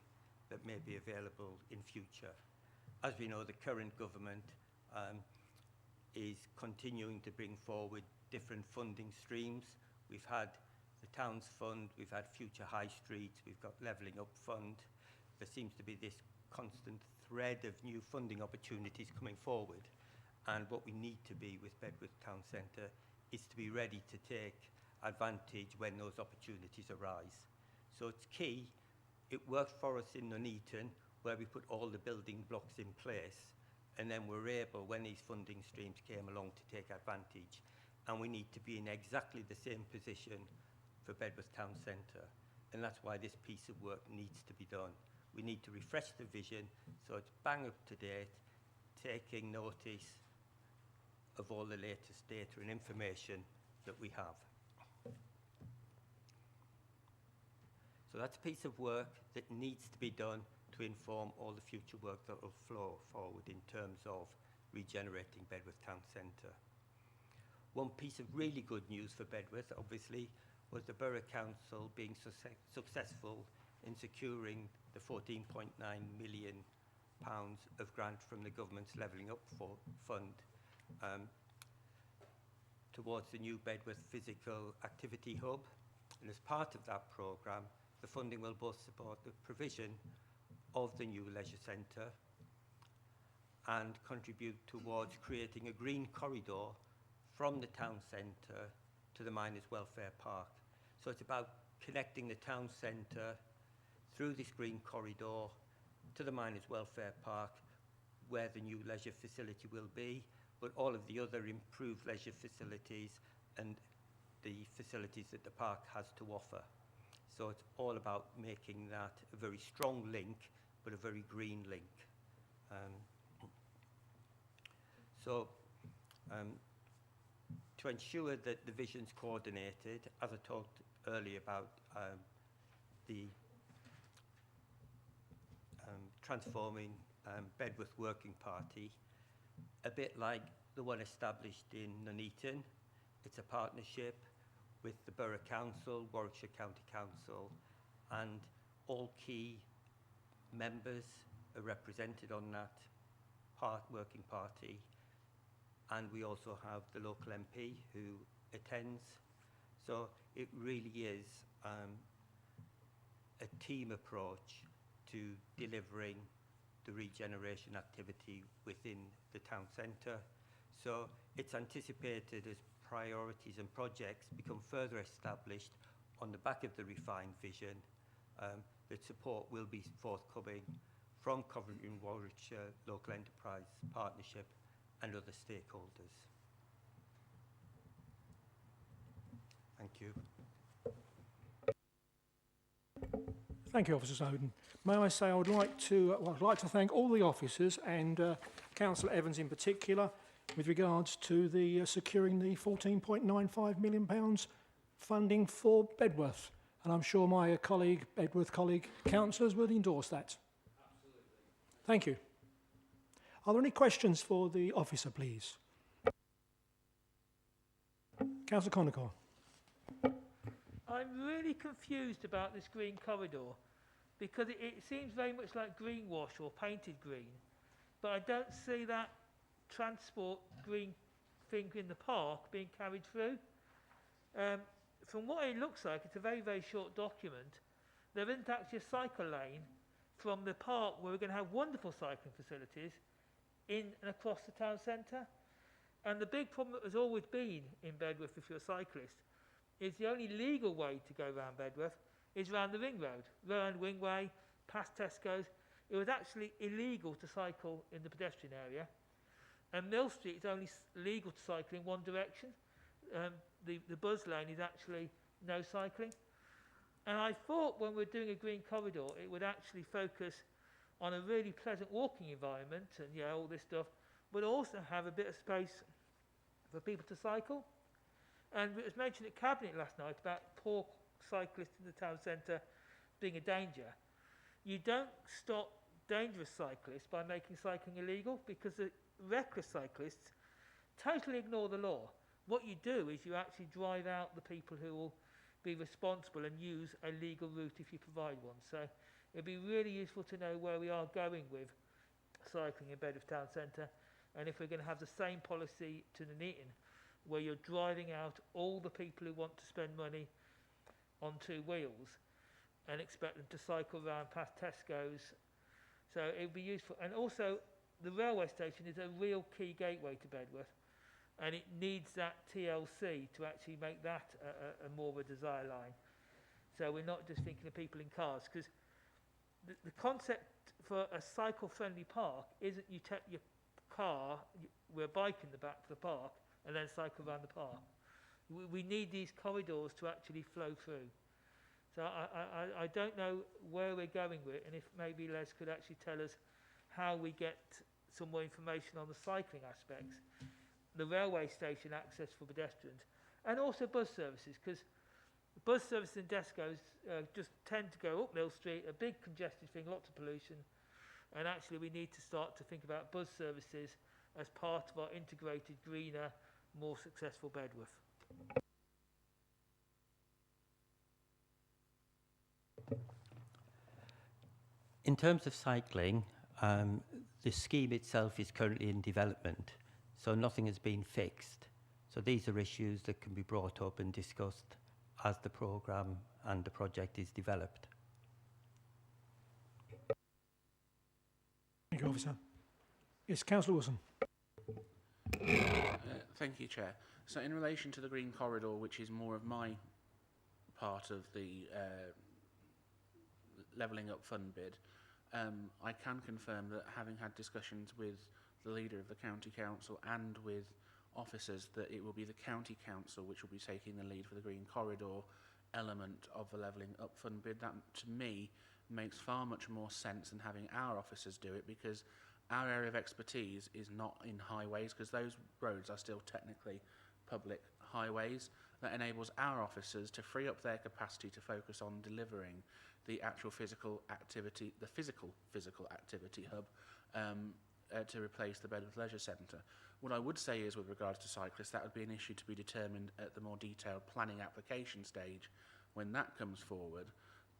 that may be available in future. As we know, the current government is continuing to bring forward different funding streams. We've had the Towns Fund, we've had Future High Streets, we've got Levelling Up Fund. There seems to be this constant thread of new funding opportunities coming forward. And what we need to be with Bedworth Town Centre is to be ready to take advantage when those opportunities arise. So it's key. It worked for us in Nuneaton, where we put all the building blocks in place, and then we're able, when these funding streams came along, to take advantage. And we need to be in exactly the same position for Bedworth Town Centre. And that's why this piece of work needs to be done. We need to refresh the vision so it's bang up to date, taking notice of all the latest data and information that we have. So that's a piece of work that needs to be done to inform all the future work that will flow forward in terms of regenerating Bedworth Town Centre. One piece of really good news for Bedworth, obviously, was the Borough Council being successful in securing the £14.9 million of grant from the government's Levelling Up Fund towards the new Bedworth Physical Activity Hub. And as part of that programme, the funding will both support the provision of the new leisure centre and contribute towards creating a green corridor from the town centre to the Miners' Welfare Park. So it's about connecting the town centre through this green corridor to the Miners' Welfare Park, where the new leisure facility will be, but all of the other improved leisure facilities and the facilities that the park has to offer. So it's all about making that a very strong link, but a very green link. To ensure that the vision's coordinated, as I talked earlier about the transforming Bedworth Working Party, a bit like the one established in Nuneaton. It's a partnership with the Borough Council, Warwickshire County Council, and all key members are represented on that working party. And we also have the local MP who attends. So it really is a team approach to delivering the regeneration activity within the town centre. So it's anticipated as priorities and projects become further established on the back of the refined vision, that support will be forthcoming from Coventry and Warwickshire Local Enterprise Partnership and other stakeholders. Thank you.
Thank you, Officer Snowden. May I say I'd like to thank all the officers and Councillor Evans in particular with regards to the securing the £14.95 million funding for Bedworth. And I'm sure my Bedworth colleague councillors would endorse that. Absolutely. Thank you. Are there any questions for the officer, please? Councillor Connachar.
I'm really confused about this green corridor because it seems very much like greenwash or painted green, but I don't see that transport green thing in the park being carried through. From what it looks like, it's a very, very short document. There isn't actually a cycle lane from the park where we're going to have wonderful cycling facilities in and across the town centre. And the big problem that has always been in Bedworth, if you're a cyclist, is the only legal way to go around Bedworth is around the ring road, round Wingway, past Tesco's. It was actually illegal to cycle in the pedestrian area. And Mill Street is only legal to cycle in one direction. The buzz lane is actually no cycling. And I thought when we're doing a green corridor, it would actually focus on a really pleasant walking environment and all this stuff, but also have a bit of space for people to cycle. And it was mentioned at Cabinet last night about poor cyclists in the town centre being a danger. You don't stop dangerous cyclists by making cycling illegal, because the reckless cyclists totally ignore the law. What you do is you actually drive out the people who will be responsible and use a legal route if you provide one. So it'd be really useful to know where we are going with cycling in Bedworth Town Centre, and if we're going to have the same policy to Nuneaton, where you're driving out all the people who want to spend money on two wheels and expect them to cycle around past Tesco's. So it would be useful. And also, the railway station is a real key gateway to Bedworth, and it needs that TLC to actually make that a more of a desire line. So we're not just thinking of people in cars, because the concept for a cycle-friendly park isn't you take your car with a bike in the back to the park and then cycle around the park. We need these corridors to actually flow through. So I don't know where we're going with it, and if maybe Les could actually tell us how we get some more information on the cycling aspects, the railway station access for pedestrians, and also bus services, because bus services and Tesco's just tend to go up Mill Street, a big congested thing, lots of pollution, and actually we need to start to think about bus services as part of our integrated, greener, more successful Bedworth.
In terms of cycling, the scheme itself is currently in development, so nothing has been fixed. So these are issues that can be brought up and discussed as the programme and the project is developed.
Thank you, Officer. Yes, Councillor Wilson.
Thank you, Chair. So in relation to the Green Corridor, which is more of my part of the levelling up fund bid, I can confirm that, having had discussions with the leader of the County Council and with officers, that it will be the County Council which will be taking the lead for the Green Corridor element of the levelling up fund bid. That, to me, makes far much more sense than having our officers do it, because our area of expertise is not in highways, because those roads are still technically public highways. That enables our officers to free up their capacity to focus on delivering the actual physical activity, the physical activity hub, to replace the Bedworth Leisure Centre. What I would say is, with regards to cyclists, that would be an issue to be determined at the more detailed planning application stage when that comes forward.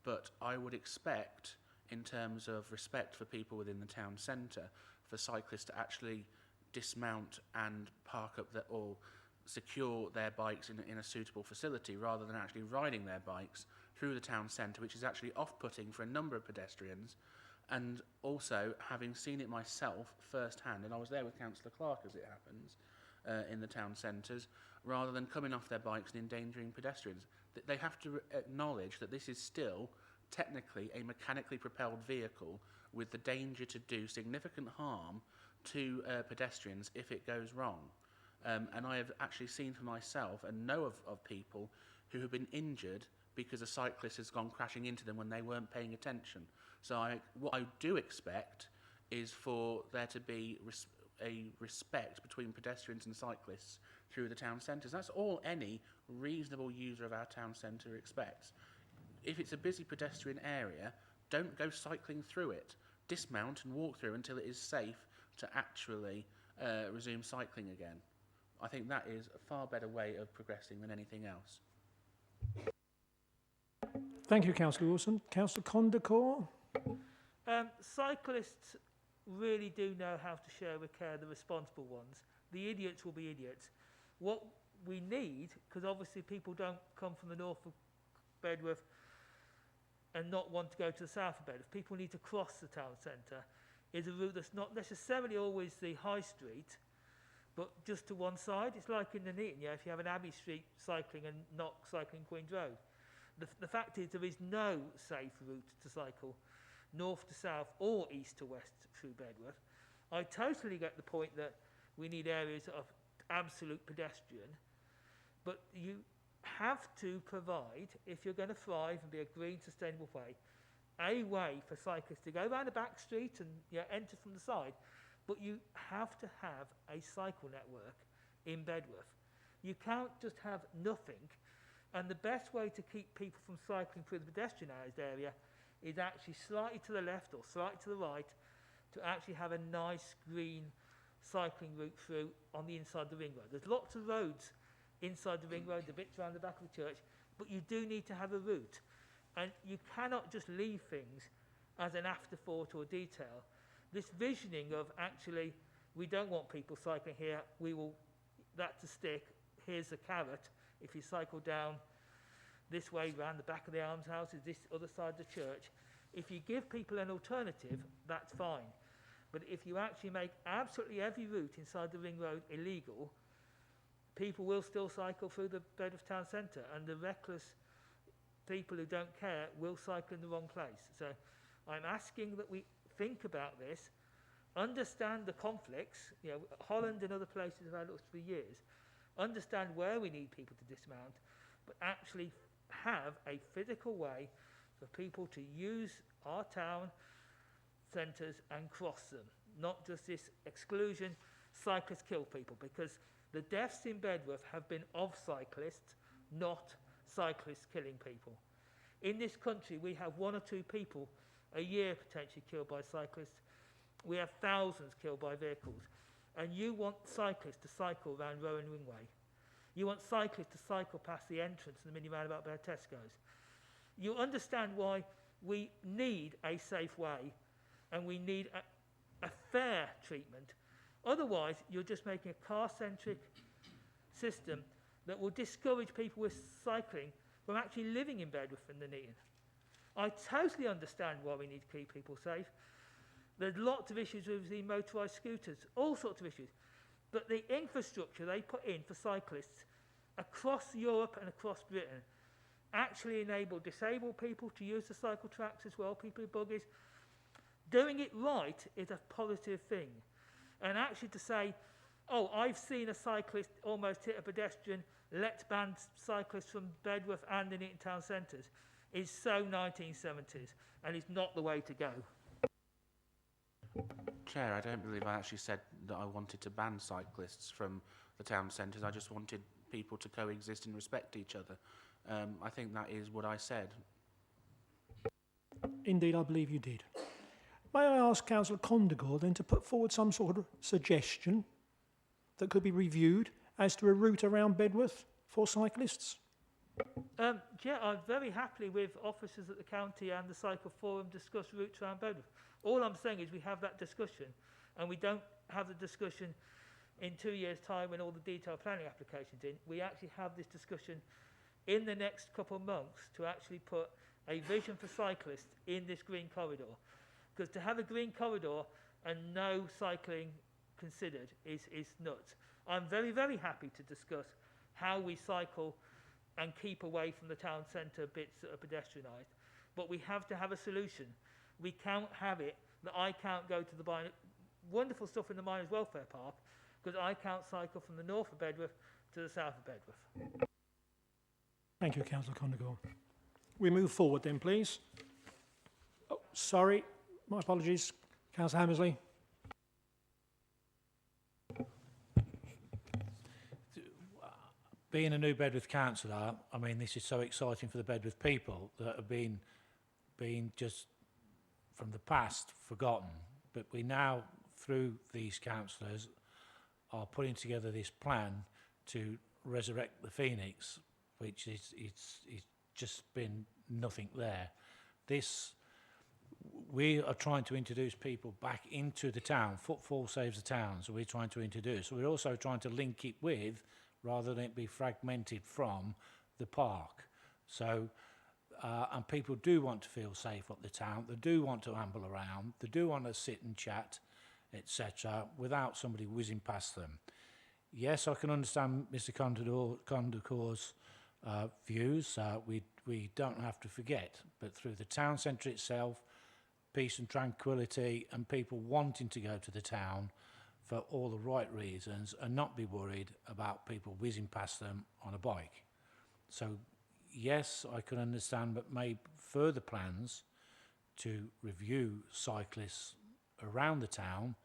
But I would expect, in terms of respect for people within the town centre, for cyclists to actually dismount and park up or secure their bikes in a suitable facility, rather than actually riding their bikes through the town centre, which is actually off-putting for a number of pedestrians. And also, having seen it myself firsthand, and I was there with Councillor Clark as it happens, in the town centres, rather than coming off their bikes and endangering pedestrians. They have to acknowledge that this is still technically a mechanically propelled vehicle with the danger to do significant harm to pedestrians if it goes wrong. And I have actually seen for myself and know of people who have been injured because a cyclist has gone crashing into them when they weren't paying attention. So what I do expect is for there to be a respect between pedestrians and cyclists through the town centres. That's all any reasonable user of our town centre expects. If it's a busy pedestrian area, don't go cycling through it. Dismount and walk through until it is safe to actually resume cycling again. I think that is a far better way of progressing than anything else.
Thank you, Councillor Wilson. Councillor Condacor.
Cyclists really do know how to share with care, the responsible ones. The idiots will be idiots. What we need, because obviously people don't come from the north of Bedworth and not want to go to the south of Bedworth. People need to cross the town centre. Is a route that's not necessarily always the high street, but just to one side. It's like in Nuneaton, yeah, if you have an Abbey Street cycling and not cycling Queen's Road. The fact is there is no safe route to cycle north to south or east to west through Bedworth. I totally get the point that we need areas of absolute pedestrian, but you have to provide, if you're going to thrive and be a green, sustainable way for cyclists to go around a back street and enter from the side. But you have to have a cycle network in Bedworth. You can't just have nothing. And the best way to keep people from cycling through the pedestrianised area is actually slightly to the left or slightly to the right to actually have a nice green cycling route through on the inside of the ring road. There's lots of roads inside the ring road, the bits around the back of the church, but you do need to have a route. And you cannot just leave things as an afterthought or detail. This visioning of actually, we don't want people cycling here, that's a stick, here's a carrot. If you cycle down this way round the back of the almshouses, this other side of the church, if you give people an alternative, that's fine. But if you actually make absolutely every route inside the ring road illegal, people will still cycle through the Bedworth town centre, and the reckless people who don't care will cycle in the wrong place. So I'm asking that we think about this, understand the conflicts. Holland and other places have had us for years. Understand where we need people to dismount, but actually have a physical way for people to use our town centres and cross them. Not just this exclusion, cyclists kill people, because the deaths in Bedworth have been of cyclists, not cyclists killing people. In this country, we have 1 or 2 people a year potentially killed by cyclists. We have thousands killed by vehicles. And you want cyclists to cycle around Rowan Ringway. You want cyclists to cycle past the entrance and the mini roundabout by Tesco's. You understand why we need a safe way and we need a fair treatment. Otherwise, you're just making a car-centric system that will discourage people with cycling from actually living in Bedworth and Nuneaton. I totally understand why we need to keep people safe. There's lots of issues with the motorised scooters, all sorts of issues. But the infrastructure they put in for cyclists across Europe and across Britain actually enable disabled people to use the cycle tracks as well, people with buggies. Doing it right is a positive thing. And actually to say, oh, I've seen a cyclist almost hit a pedestrian, let's ban cyclists from Bedworth and the Nuneaton town centres, is so 1970s, and it's not the way to go.
Chair, I don't believe I actually said that I wanted to ban cyclists from the town centres. I just wanted people to coexist and respect each other. I think that is what I said.
Indeed, I believe you did. May I ask Councillor Condegore then to put forward some sort of suggestion that could be reviewed as to a route around Bedworth for cyclists?
Yeah, I'm very happily with officers at the county and the Cycle Forum discuss routes around Bedworth. All I'm saying is we have that discussion, and we don't have the discussion in 2 years' time when all the detailed planning applications in. We actually have this discussion in the next couple of months to actually put a vision for cyclists in this green corridor. Because to have a green corridor and no cycling considered is nuts. I'm very, very happy to discuss how we cycle and keep away from the town centre bits that are pedestrianised. But we have to have a solution. We can't have it that I can't go to the wonderful stuff in the Miners' Welfare Park because I can't cycle from the north of Bedworth to the south of Bedworth.
Thank you, Councillor Condegore. We move forward then, please. Oh, sorry, my apologies. Councillor Hammersley.
Being a new Bedworth councillor, I mean, this is so exciting for the Bedworth people that have been just from the past forgotten. But we now, through these councillors, are putting together this plan to resurrect the Phoenix, which is it's just been nothing there. We are trying to introduce people back into the town. Footfall saves the town, so we're trying to introduce. We're also trying to link it with, rather than it be fragmented from, the park. So, and people do want to feel safe at the town. They do want to amble around. They do want to sit and chat, etc., without somebody whizzing past them. yes, I can understand Mr. Condacor's views. We don't have to forget, but through the town centre itself, peace and tranquility and people wanting to go to the town for all the right reasons and not be worried about people whizzing past them on a bike. So, yes, I can understand, but made further plans to review cyclists around the town,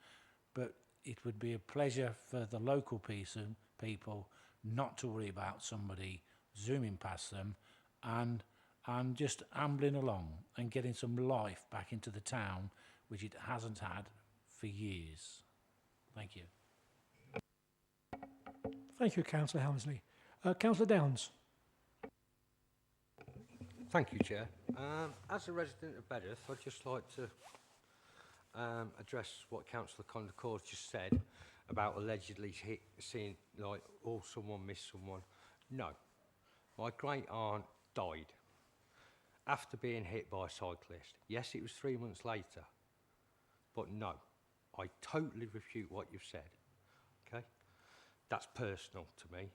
but it would be a pleasure for the local people not to worry about somebody zooming past them and just ambling along and getting some life back into the town, which it hasn't had for years. Thank you.
Thank you, Councillor Helmsley. Councillor Downs.
Thank you, Chair. As a resident of Bedworth, I'd just like to address what Councillor Condacor just said about allegedly seeing, like, oh, someone missed someone. No. My great-aunt died after being hit by a cyclist. Yes, it was 3 months later, but no. I totally refute what you've said, okay? That's personal to me.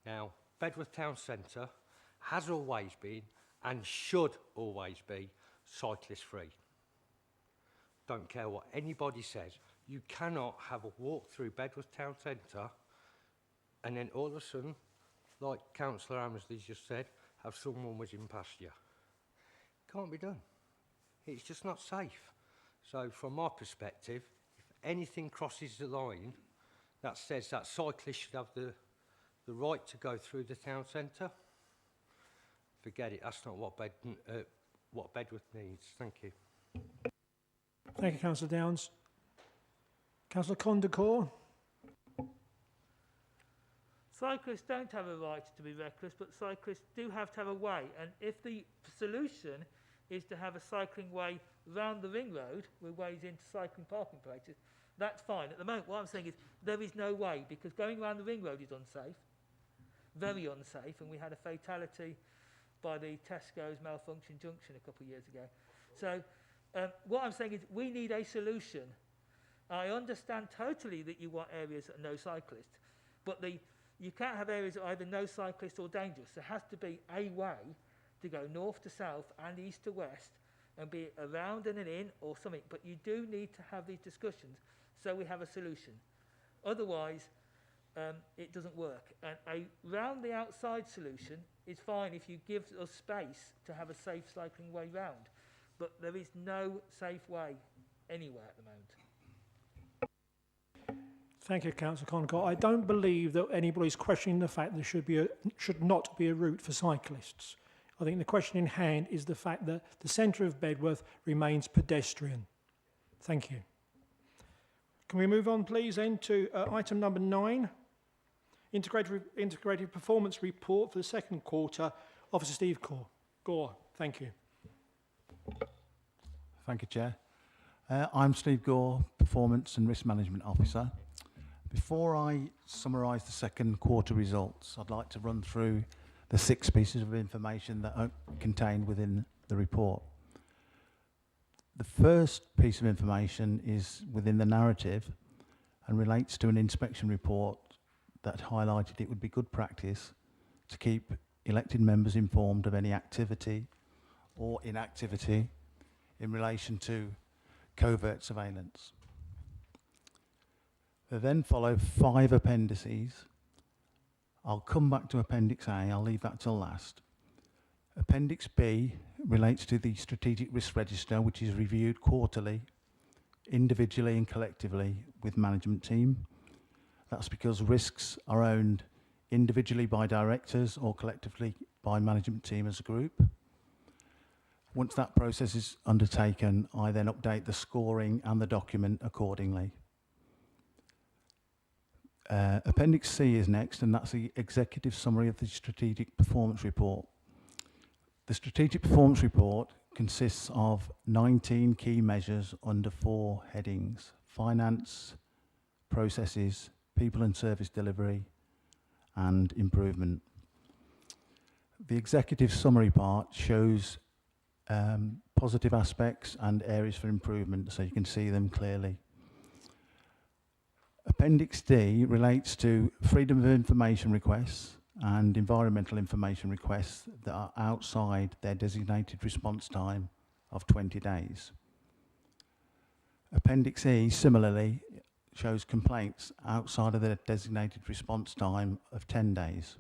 Now, Bedworth Town Centre has always been and should always be cyclist-free. Don't care what anybody says. You cannot have a walk through Bedworth Town Centre and then all of a sudden, like Councillor Hammersley just said, have someone whizzing past you. Can't be done. It's just not safe. So from my perspective, if anything crosses the line that says that cyclists should have the right to go through the town centre, forget it. That's not what Bedworth needs. Thank you.
Thank you, Councillor Downs. Councillor Condacor.
Cyclists don't have a right to be reckless, but cyclists do have to have a way. And if the solution is to have a cycling way round the ring road with ways into cycling parking places, that's fine. At the moment, what I'm saying is there is no way, because going around the ring road is unsafe, very unsafe, and we had a fatality by the Tesco's malfunction junction a couple of years ago. So what I'm saying is we need a solution. I understand totally that you want areas that are no cyclists, but you can't have areas that are either no cyclists or dangerous. There has to be a way to go north to south and east to west and be around and an in or something. But you do need to have these discussions so we have a solution. Otherwise, it doesn't work. And a round the outside solution is fine if you give us space to have a safe cycling way round. But there is no safe way anywhere at the moment.
Thank you, Councillor Condacor. I don't believe that anybody's questioning the fact there should not be a route for cyclists. I think the question in hand is the fact that the centre of Bedworth remains pedestrian. Thank you. Can we move on, please, then to item number 9, Integrated Performance Report for the second quarter. Officer Steve Gore. Thank you.
Thank you, Chair. I'm Steve Gore, Performance and Risk Management Officer. Before I summarise the second quarter results, I'd like to run through the 6 pieces of information that are contained within the report. The first piece of information is within the narrative and relates to an inspection report that highlighted it would be good practice to keep elected members informed of any activity or inactivity in relation to covert surveillance. There then follow 5 appendices. I'll come back to Appendix A, I'll leave that till last. Appendix B relates to the Strategic Risk Register, which is reviewed quarterly, individually and collectively with management team. That's because risks are owned individually by directors or collectively by management team as a group. Once that process is undertaken, I then update the scoring and the document accordingly. Appendix C is next, and that's the executive summary of the Strategic Performance Report. The Strategic Performance Report consists of 19 key measures under 4 headings: finance, processes, people and service delivery, and improvement. The executive summary part shows positive aspects and areas for improvement, so you can see them clearly. Appendix D relates to freedom of information requests and environmental information requests that are outside their designated response time of 20 days. Appendix E, similarly, shows complaints outside of their designated response time of 10 days.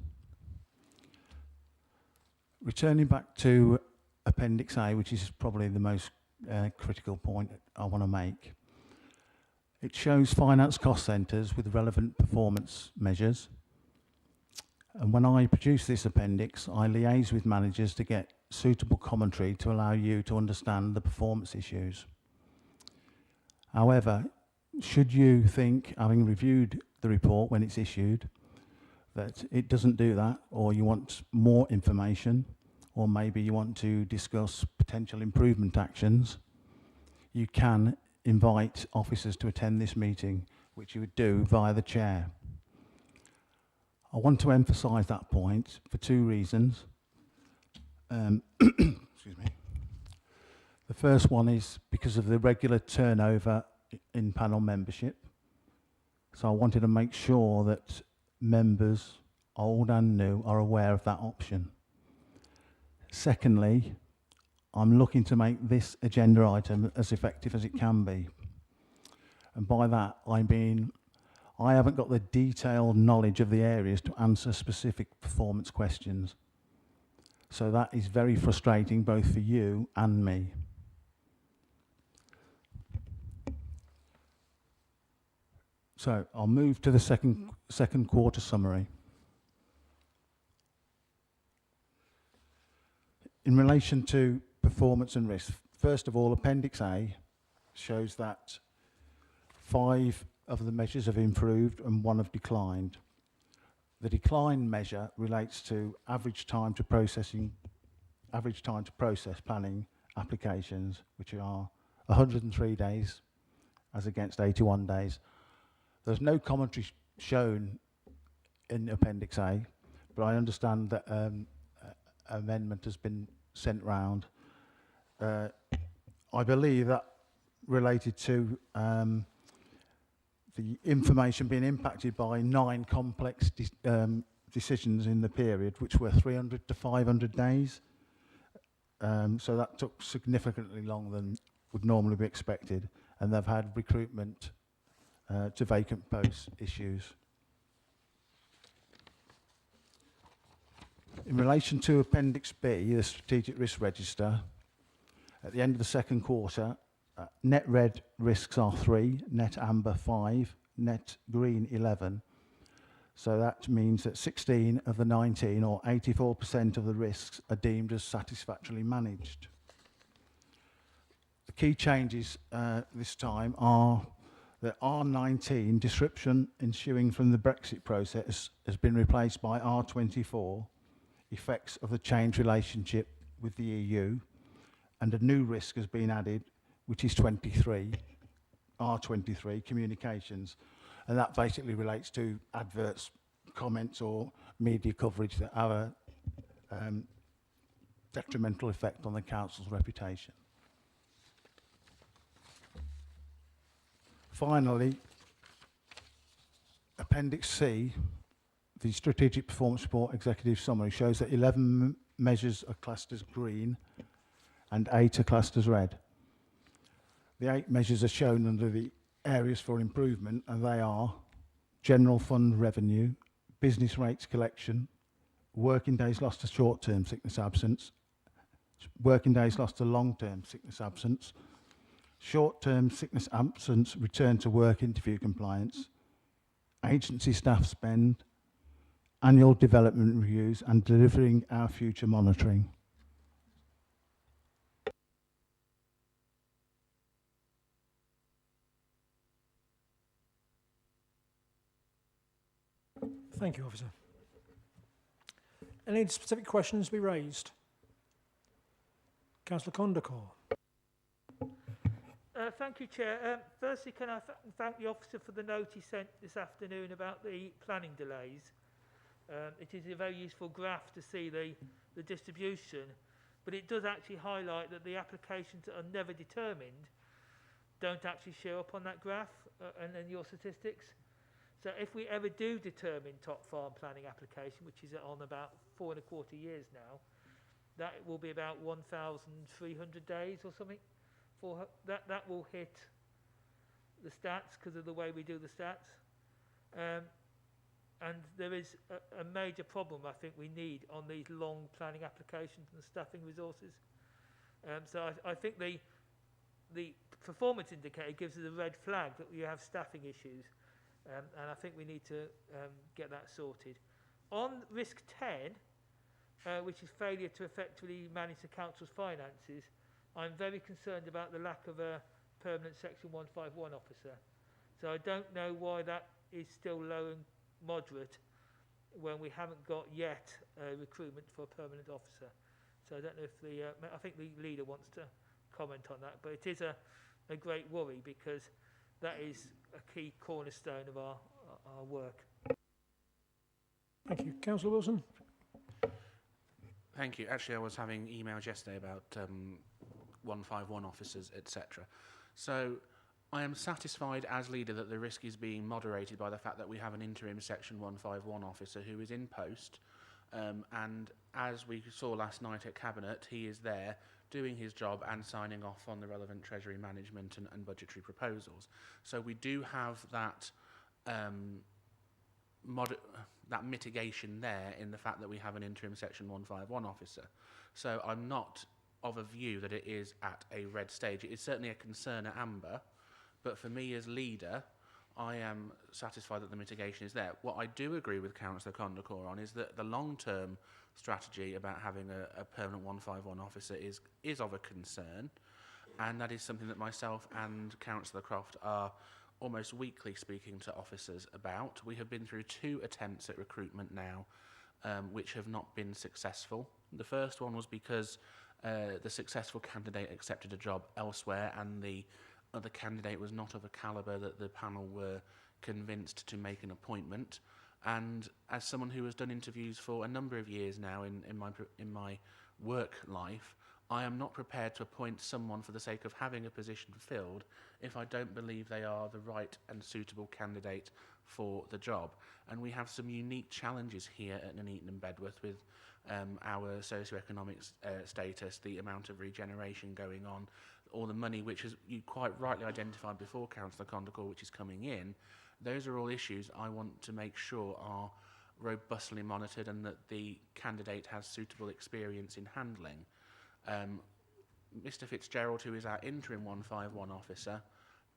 Returning back to Appendix A, which is probably the most critical point I want to make, it shows finance cost centres with relevant performance measures. And when I produce this appendix, I liaise with managers to get suitable commentary to allow you to understand the performance issues. However, should you think, having reviewed the report when it's issued, that it doesn't do that, or you want more information, or maybe you want to discuss potential improvement actions, you can invite officers to attend this meeting, which you would do via the chair. I want to emphasise that point for two reasons. Excuse me. The first one is because of the regular turnover in panel membership. So I wanted to make sure that members, old and new, are aware of that option. Secondly, I'm looking to make this agenda item as effective as it can be. And by that, I mean, I haven't got the detailed knowledge of the areas to answer specific performance questions. So that is very frustrating both for you and me. So I'll move to the second quarter summary. In relation to performance and risk, first of all, Appendix A shows that 5 of the measures have improved and 1 have declined. The decline measure relates to average time to process planning applications, which are 103 days as against 81 days. There's no commentary shown in Appendix A, but I understand that amendment has been sent round. I believe that related to the information being impacted by 9 complex decisions in the period, which were 300 to 500 days. So that took significantly longer than would normally be expected, and they've had recruitment to vacant post issues. In relation to Appendix B, the Strategic Risk Register, at the end of the second quarter, net red risks are 3, net amber 5, net green 11. So that means that 16 of the 19, or 84% of the risks, are deemed as satisfactorily managed. The key changes this time are that R19, disruption ensuing from the Brexit process, has been replaced by R24, effects of the changed relationship with the EU, and a new risk has been added, which is 23, R23, communications. And that basically relates to adverts, comments, or media coverage that have a detrimental effect on the council's reputation. Finally, Appendix C, the Strategic Performance Report Executive Summary, shows that 11 measures are classed as green and 8 are classed as red. The 8 measures are shown under the areas for improvement, and they are general fund revenue, business rates collection, working days lost to short-term sickness absence, working days lost to long-term sickness absence, short-term sickness absence return to work interview compliance, agency staff spend, annual development reviews, and delivering our future monitoring.
Thank you, Officer. Any specific questions to be raised? Councillor Condacor.
Thank you, Chair. Firstly, can I thank the officer for the note he sent this afternoon about the planning delays. It is a very useful graph to see the distribution, but it does actually highlight that the applications that are never determined don't actually show up on that graph and in your statistics. So if we ever do determine top farm planning application, which is on about 4.25 years now, that will be about 1,300 days or something. That will hit the stats because of the way we do the stats. And there is a major problem I think we need on these long planning applications and staffing resources. So I think the performance indicator gives us a red flag that you have staffing issues, and I think we need to get that sorted. On risk 10, which is failure to effectively manage the council's finances, I'm very concerned about the lack of a permanent Section 151 officer. So I don't know why that is still low and moderate when we haven't got yet recruitment for a permanent officer. So I don't know if I think the leader wants to comment on that, but it is a great worry because that is a key cornerstone of our work.
Thank you. Councillor Wilson?
Thank you. Actually, I was having emails yesterday about 151 officers, etc. So I am satisfied as leader that the risk is being moderated by the fact that we have an interim Section 151 officer who is in post, and as we saw last night at Cabinet, he is there doing his job and signing off on the relevant Treasury management and budgetary proposals. So we do have that that mitigation there in the fact that we have an interim Section 151 officer. So I'm not of a view that it is at a red stage. It is certainly a concern at amber, but for me as leader, I am satisfied that the mitigation is there. What I do agree with Councillor Condacor on is that the long-term strategy about having a permanent 151 officer is of a concern, and that is something that myself and Councillor Croft are almost weekly speaking to officers about. We have been through 2 attempts at recruitment now, which have not been successful. The first one was because the successful candidate accepted a job elsewhere and the other candidate was not of a calibre that the panel were convinced to make an appointment. And as someone who has done interviews for a number of years now in my work life, I am not prepared to appoint someone for the sake of having a position filled if I don't believe they are the right and suitable candidate for the job. And we have some unique challenges here at Nuneaton and Bedworth with our socioeconomic status, the amount of regeneration going on, all the money which is you quite rightly identified before, Councillor Condacor, which is coming in. Those are all issues I want to make sure are robustly monitored and that the candidate has suitable experience in handling. Mr Fitzgerald, who is our interim 151 officer,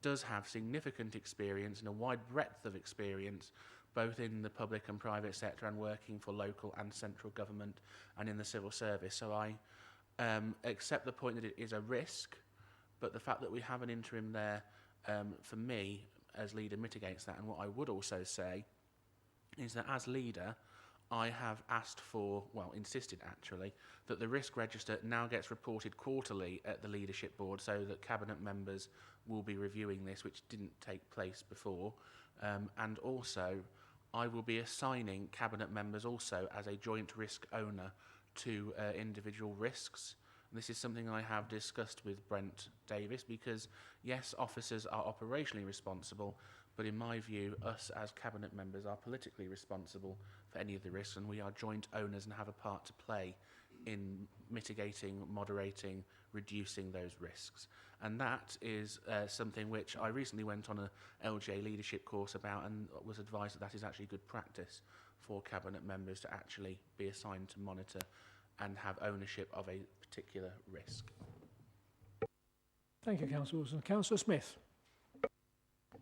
does have significant experience and a wide breadth of experience both in the public and private sector and working for local and central government and in the civil service. So I accept the point that it is a risk, but the fact that we have an interim there, for me, as leader, mitigates that. And what I would also say is that as leader, I have asked for, well, insisted actually, that the risk register now gets reported quarterly at the leadership board so that cabinet members will be reviewing this, which didn't take place before. And also, I will be assigning cabinet members also as a joint risk owner to individual risks. And this is something I have discussed with Brent Davis because, yes, officers are operationally responsible, but in my view, us as cabinet members are politically responsible for any of the risks, and we are joint owners and have a part to play in mitigating, moderating, reducing those risks. And that is something which I recently went on a LJ leadership course about and was advised that that is actually good practice for cabinet members to actually be assigned to monitor and have ownership of a particular risk.
Thank you, Councillor Wilson. Councillor Smith.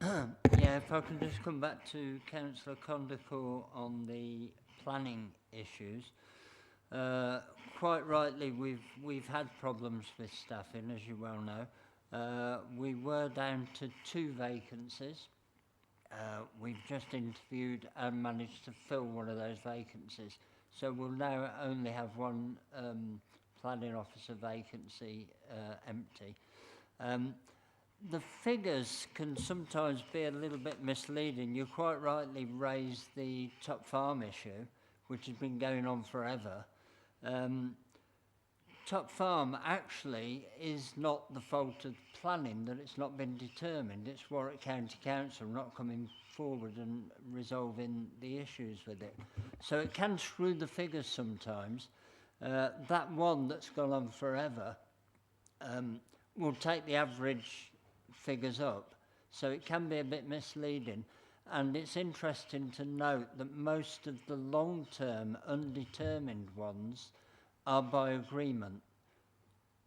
Yeah, if I can just come back to Councillor Condacor on the planning issues. Quite rightly, we've had problems with staffing, as you well know. We were down to 2 vacancies. We've just interviewed and managed to fill one of those vacancies. So we'll now only have 1 planning officer vacancy empty. The figures can sometimes be a little bit misleading. You quite rightly raised the top farm issue, which has been going on forever. Top Farm actually is not the fault of planning that it's not been determined. It's Warwick County Council not coming forward and resolving the issues with it. So it can screw the figures sometimes. That one that's gone on forever will take the average figures up. So it can be a bit misleading. And it's interesting to note that most of the long-term undetermined ones are by agreement.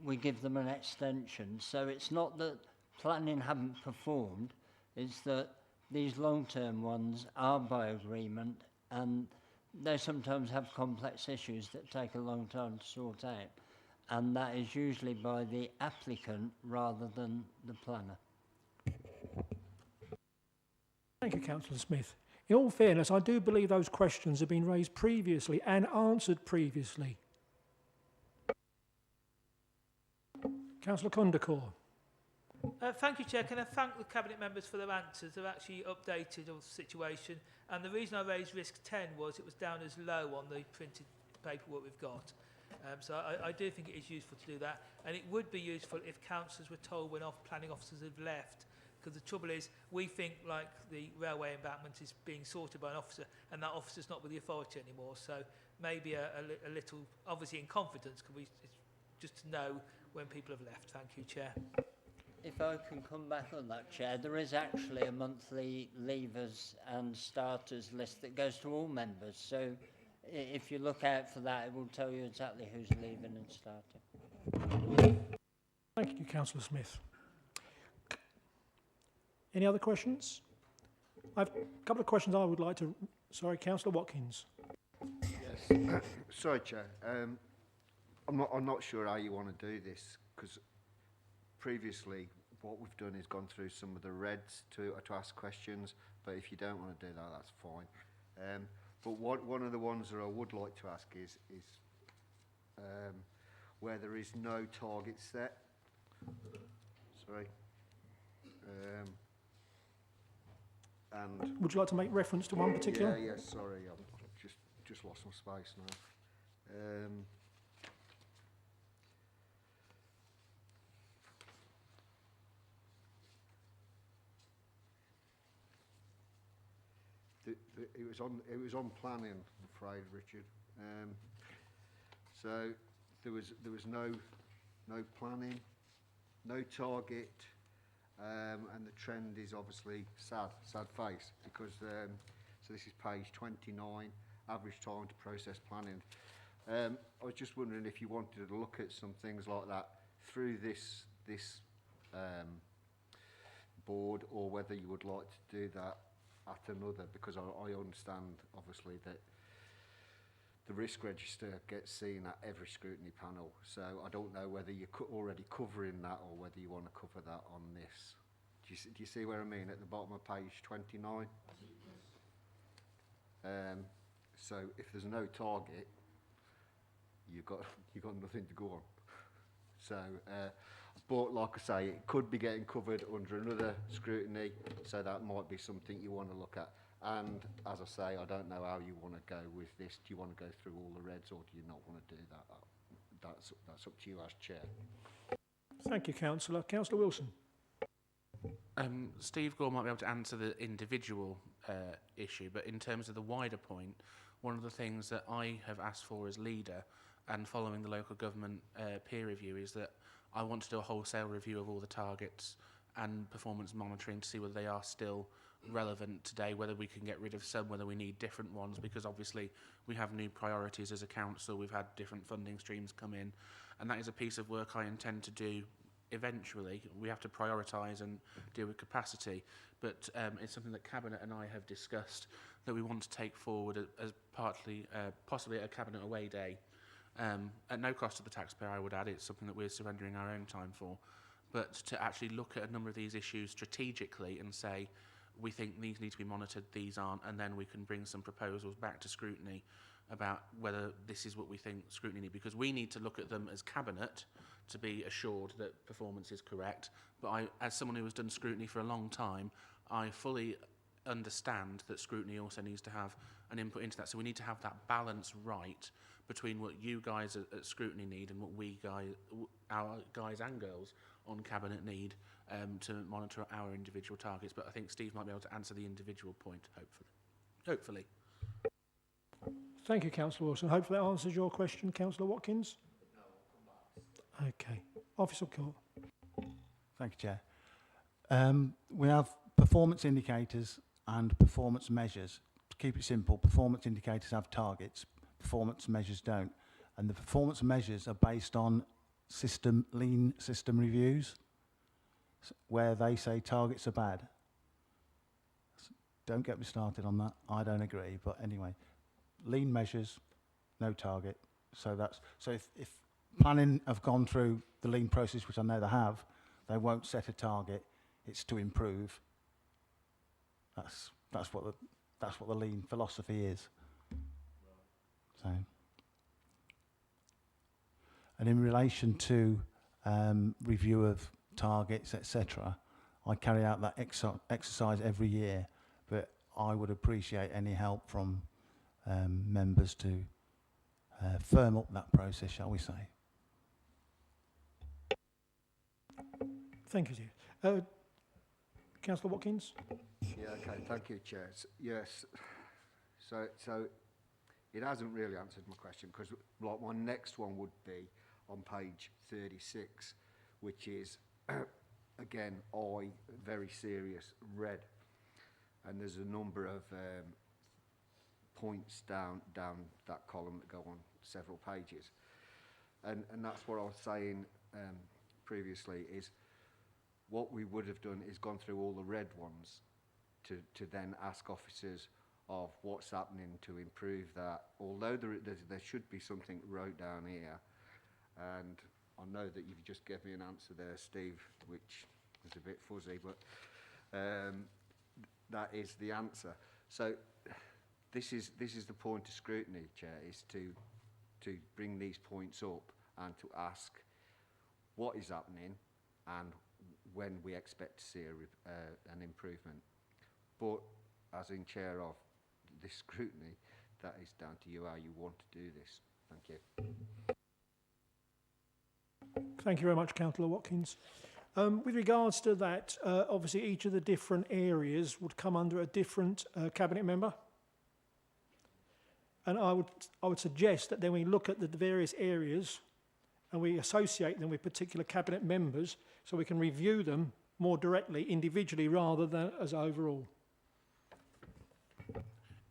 We give them an extension. So it's not that planning haven't performed, it's that these long-term ones are by agreement, and they sometimes have complex issues that take a long time to sort out. And that is usually by the applicant rather than the planner.
Thank you, Councillor Smith. In all fairness, I do believe those questions have been raised previously and answered previously. Councillor Condacor.
Thank you, Chair. Can I thank the Cabinet members for their answers? They've actually updated the situation. And the reason I raised risk 10 was it was down as low on the printed paperwork we've got. So I do think it is useful to do that. And it would be useful if councillors were told when planning officers have left. Because the trouble is, we think like the railway embankment is being sorted by an officer, and that officer's not with the authority anymore. So maybe a little, obviously in confidence, just to know when people have left. Thank you, Chair.
If I can come back on that, Chair, there is actually a monthly leavers and starters list that goes to all members. So if you look out for that, it will tell you exactly who's leaving and starting.
Thank you, Councillor Smith. Any other questions? I have a couple of questions I would like to... Sorry, Councillor Watkins.
Yes. Sorry, Chair. I'm not sure how you want to do this, because previously what we've done is gone through some of the reds to ask questions, but if you don't want to do that, that's fine. But one of the ones that I would like to ask is where there is no target set. Sorry. And
would you like to make reference to one particular?
Yeah, sorry, I've just lost my space now. It was on planning, I'm afraid, Richard. So there was no planning, no target, and the trend is obviously sad face, because so this is page 29, average time to process planning. I was just wondering if you wanted to look at some things like that through this board, or whether you would like to do that at another, because I understand obviously that the risk register gets seen at every scrutiny panel, so I don't know whether you're already covering that or whether you want to cover that on this. Do you see where I mean at the bottom of page 29? So if there's no target, you've got nothing to go on. So but like I say, it could be getting covered under another scrutiny, so that might be something you want to look at. And as I say, I don't know how you want to go with this. Do you want to go through all the reds, or do you not want to do that? That's up to you as chair.
Thank you, Councillor. Councillor Wilson.
Steve Gore might be able to answer the individual issue, but in terms of the wider point, one of the things that I have asked for as leader, and following the local government peer review, is that I want to do a wholesale review of all the targets and performance monitoring to see whether they are still relevant today, whether we can get rid of some, whether we need different ones, because obviously we have new priorities as a council, we've had different funding streams come in, and that is a piece of work I intend to do eventually. We have to prioritise and deal with capacity, but it's something that Cabinet and I have discussed that we want to take forward as partly, possibly a Cabinet away day. At no cost to the taxpayer, I would add. It's something that we're surrendering our own time for, but to actually look at a number of these issues strategically and say, we think these need to be monitored, these aren't, and then we can bring some proposals back to scrutiny about whether this is what we think scrutiny need, because we need to look at them as Cabinet to be assured that performance is correct. But I, as someone who has done scrutiny for a long time, I fully understand that scrutiny also needs to have an input into that. So we need to have that balance right between what you guys at Scrutiny need and what our guys and girls on Cabinet need to monitor our individual targets. But I think Steve might be able to answer the individual point, hopefully.
Thank you, Councillor Wilson. Hopefully that answers your question, Councillor Watkins. Okay. Officer Court.
Thank you, Chair. We have performance indicators and performance measures. To keep it simple, performance indicators have targets, performance measures don't. And the performance measures are based on lean system reviews, where they say targets are bad. Don't get me started on that. I don't agree. But anyway, lean measures, no target. So if planning have gone through the lean process, which I know they have, they won't set a target. It's to improve. That's what the lean philosophy is. So, and in relation to review of targets, etc., I carry out that exercise every year, but I would appreciate any help from members to firm up that process, shall we say.
Thank you, Steve. Councillor Watkins?
Yeah, okay, thank you, Chair. Yes, so it hasn't really answered my question, because like my next one would be on page 36, which is, again, very serious, red. And there's a number of points down that column that go on several pages. And that's what I was saying previously, is what we would have done is gone through all the red ones to then ask officers of what's happening to improve that. Although there should be something wrote down here, and I know that you've just given me an answer there, Steve, which was a bit fuzzy, but that is the answer. So this is the point of scrutiny, Chair, is to bring these points up and to ask what is happening and when we expect to see an improvement. But as in chair of this scrutiny, that is down to you how you want to do this. Thank you.
Thank you very much, Councillor Watkins. With regards to that, obviously each of the different areas would come under a different cabinet member. And I would suggest that then we look at the various areas and we associate them with particular cabinet members so we can review them more directly, individually, rather than as overall.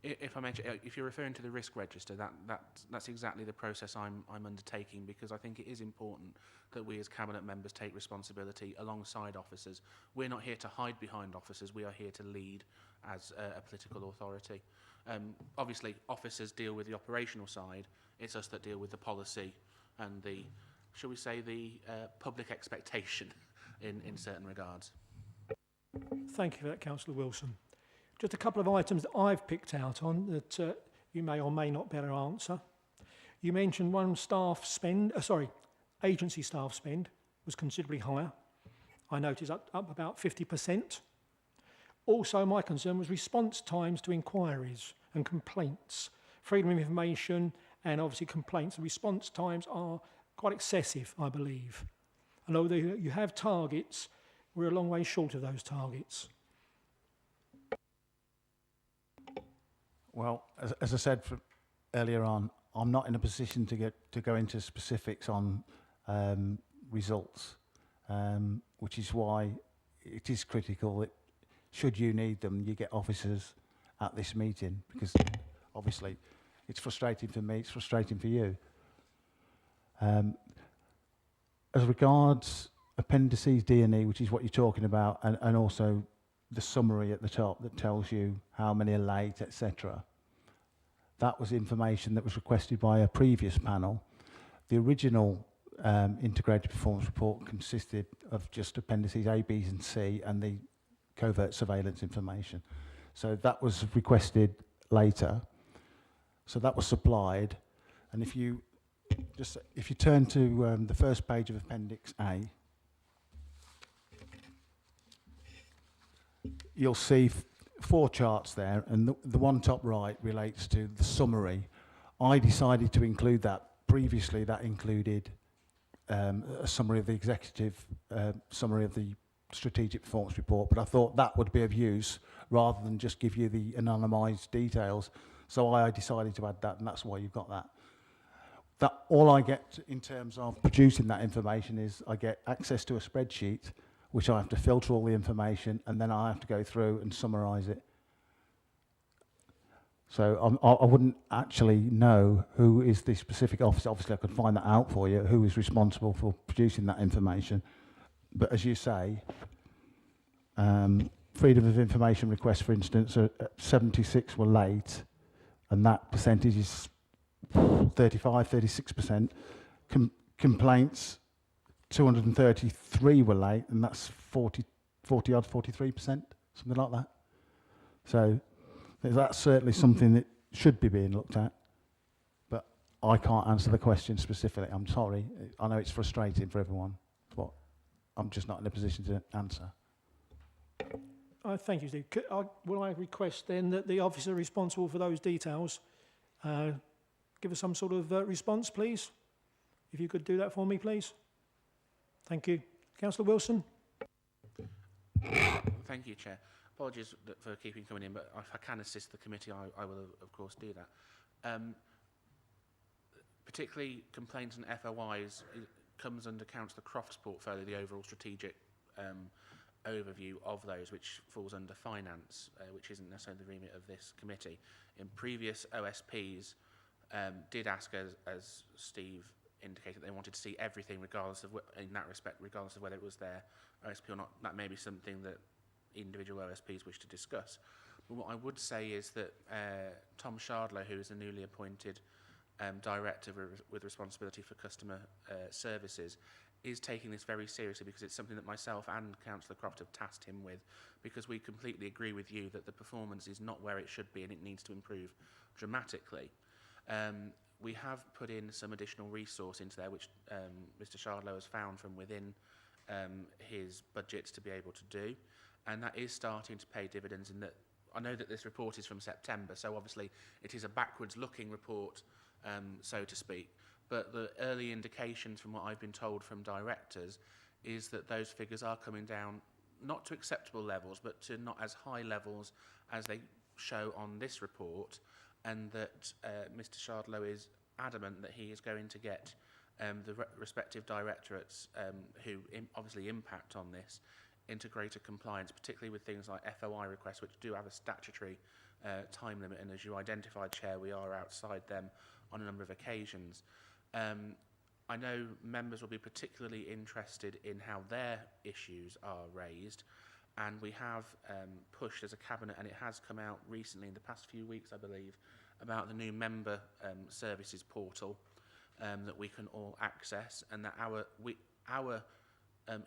If I mention, if you're referring to the risk register, that's exactly the process I'm undertaking, because I think it is important that we as cabinet members take responsibility alongside officers. We're not here to hide behind officers. We are here to lead as a political authority. Obviously, officers deal with the operational side. It's us that deal with the policy and the, shall we say, the public expectation in certain regards.
Thank you for that, Councillor Wilson. Just a couple of items that I've picked out on that you may or may not be able to answer. You mentioned agency staff spend was considerably higher. I noticed up about 50%. Also, my concern was response times to inquiries and complaints. Freedom of information and obviously complaints. The response times are quite excessive, I believe. And although you have targets, we're a long way short of those targets.
Well, as I said earlier on, I'm not in a position to go into specifics on results, which is why it is critical that should you need them, you get officers at this meeting, because obviously it's frustrating for me, it's frustrating for you. As regards appendices D and E, which is what you're talking about, and also the summary at the top that tells you how many are late, etc. That was information that was requested by a previous panel. The original integrated performance report consisted of just appendices A, B and C and the covert surveillance information. So that was requested later. So that was supplied. And if you turn to the first page of Appendix A, you'll see 4 charts there, and the one top right relates to the summary I decided to include that. Previously, that included a summary of the executive, summary of the strategic performance report, but I thought that would be of use rather than just give you the anonymised details. So I decided to add that, and that's why you've got that. That all I get in terms of producing that information is I get access to a spreadsheet, which I have to filter all the information, and then I have to go through and summarise it. So I wouldn't actually know who is the specific officer. Obviously, I could find that out for you, who is responsible for producing that information. But as you say, freedom of information requests, for instance, 76 were late, and that percentage is 36%. Complaints, 233 were late, and that's 43%, something like that. So that's certainly something that should be being looked at, but I can't answer the question specifically. I'm sorry. I know it's frustrating for everyone, but I'm just not in a position to answer.
Thank you, Steve. Will I request then that the officer responsible for those details give us some sort of response, please? If you could do that for me, please. Thank you. Councillor Wilson?
Thank you, Chair. Apologies for keeping coming in, but if I can assist the committee, I will, of course, do that. Particularly complaints and FOIs comes under Councillor Croft's portfolio, the overall strategic overview of those, which falls under finance, which isn't necessarily the remit of this committee. In previous OSPs, did ask, as Steve indicated, they wanted to see everything, regardless of, in that respect, regardless of whether it was their OSP or not. That may be something that individual OSPs wish to discuss. But what I would say is that Tom Shardlow, who is a newly appointed director with responsibility for customer services, is taking this very seriously, because it's something that myself and Councillor Croft have tasked him with, because we completely agree with you that the performance is not where it should be and it needs to improve dramatically. We have put in some additional resource into there, which Mr. Shardlow has found from within his budgets to be able to do. And that is starting to pay dividends in that I know that this report is from September, so obviously it is a backwards-looking report, so to speak. But the early indications from what I've been told from directors is that those figures are coming down, not to acceptable levels, but to not as high levels as they show on this report, and that Mr. Shardlow is adamant that he is going to get the respective directorates who obviously impact on this into greater compliance, particularly with things like FOI requests, which do have a statutory time limit, and as you identified, Chair, we are outside them on a number of occasions. I know members will be particularly interested in how their issues are raised, and we have pushed as a cabinet, and it has come out recently in the past few weeks, I believe, about the new member services portal that we can all access, and that our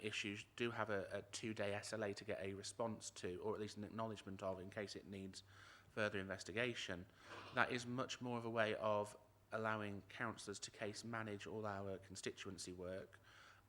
issues do have a 2-day SLA to get a response to, or at least an acknowledgement of, in case it needs further investigation. That is much more of a way of allowing councillors to case manage all our constituency work,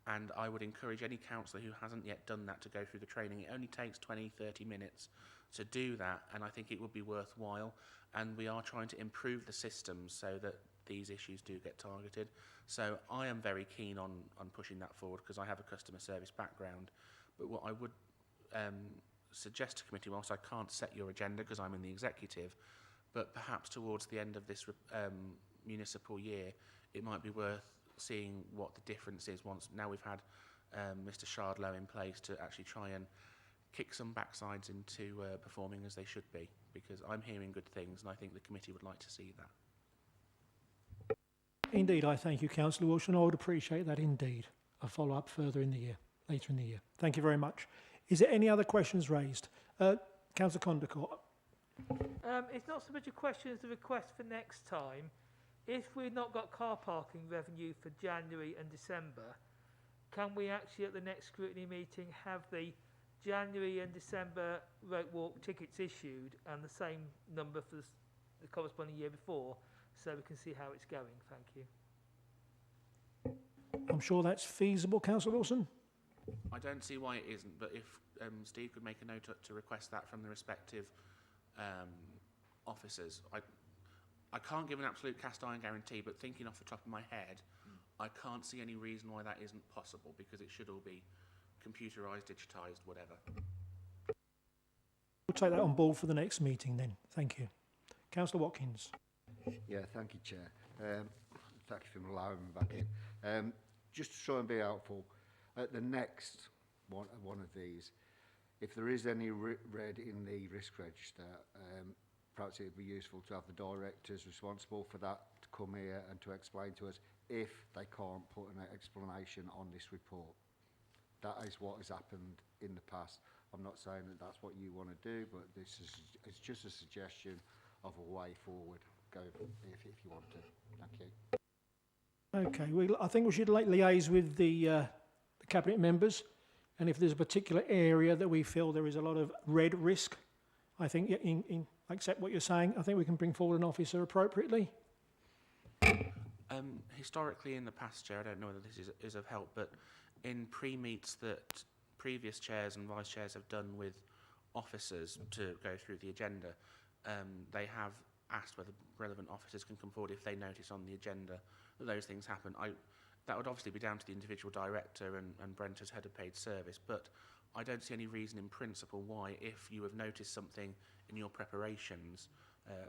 and I would encourage any councillor who hasn't yet done that to go through the training. It only takes 20-30 minutes to do that, and I think it would be worthwhile, and we are trying to improve the systems so that these issues do get targeted. So I am very keen on pushing that forward, because I have a customer service background. But what I would suggest to committee, whilst I can't set your agenda because I'm in the executive, but perhaps towards the end of this municipal year, it might be worth seeing what the difference is once now we've had Mr. Shardlow in place to actually try and kick some backsides into performing as they should be, because I'm hearing good things and I think the committee would like to see that.
Indeed, I thank you, Councillor Wilson. I would appreciate that indeed. A follow-up further in the year, later in the year. Thank you very much. Is there any other questions raised? Councillor Condacott.
It's not so much a question as a request for next time. If we've not got car parking revenue for January and December, can we actually at the next scrutiny meeting have the January and December road walk tickets issued and the same number for the corresponding year before, so we can see how it's going? Thank you.
I'm sure that's feasible, Councillor Wilson.
I don't see why it isn't, but if Steve could make a note to request that from the respective officers. I can't give an absolute cast iron guarantee, but thinking off the top of my head, I can't see any reason why that isn't possible, because it should all be computerised, digitised, whatever.
We'll take that on board for the next meeting then. Thank you. Councillor Watkins.
Yeah, thank you, Chair. Thank you for allowing me back in. Just to try and be helpful, at the next one of these, if there is any red in the risk register, perhaps it would be useful to have the directors responsible for that to come here and to explain to us if they can't put an explanation on this report. That is what has happened in the past. I'm not saying that that's what you want to do, but this is it's just a suggestion of a way forward. Go if you want to. Thank you.
Okay, I think we should liaise with the Cabinet members, and if there's a particular area that we feel there is a lot of red risk, I think I accept what you're saying. I think we can bring forward an officer appropriately.
Historically in the past, Chair, I don't know whether this is of help, but in pre-meets that previous chairs and vice chairs have done with officers to go through the agenda, they have asked whether relevant officers can come forward if they notice on the agenda that those things happen. That would obviously be down to the individual director and Brent as head of paid service, but I don't see any reason in principle why, if you have noticed something in your preparations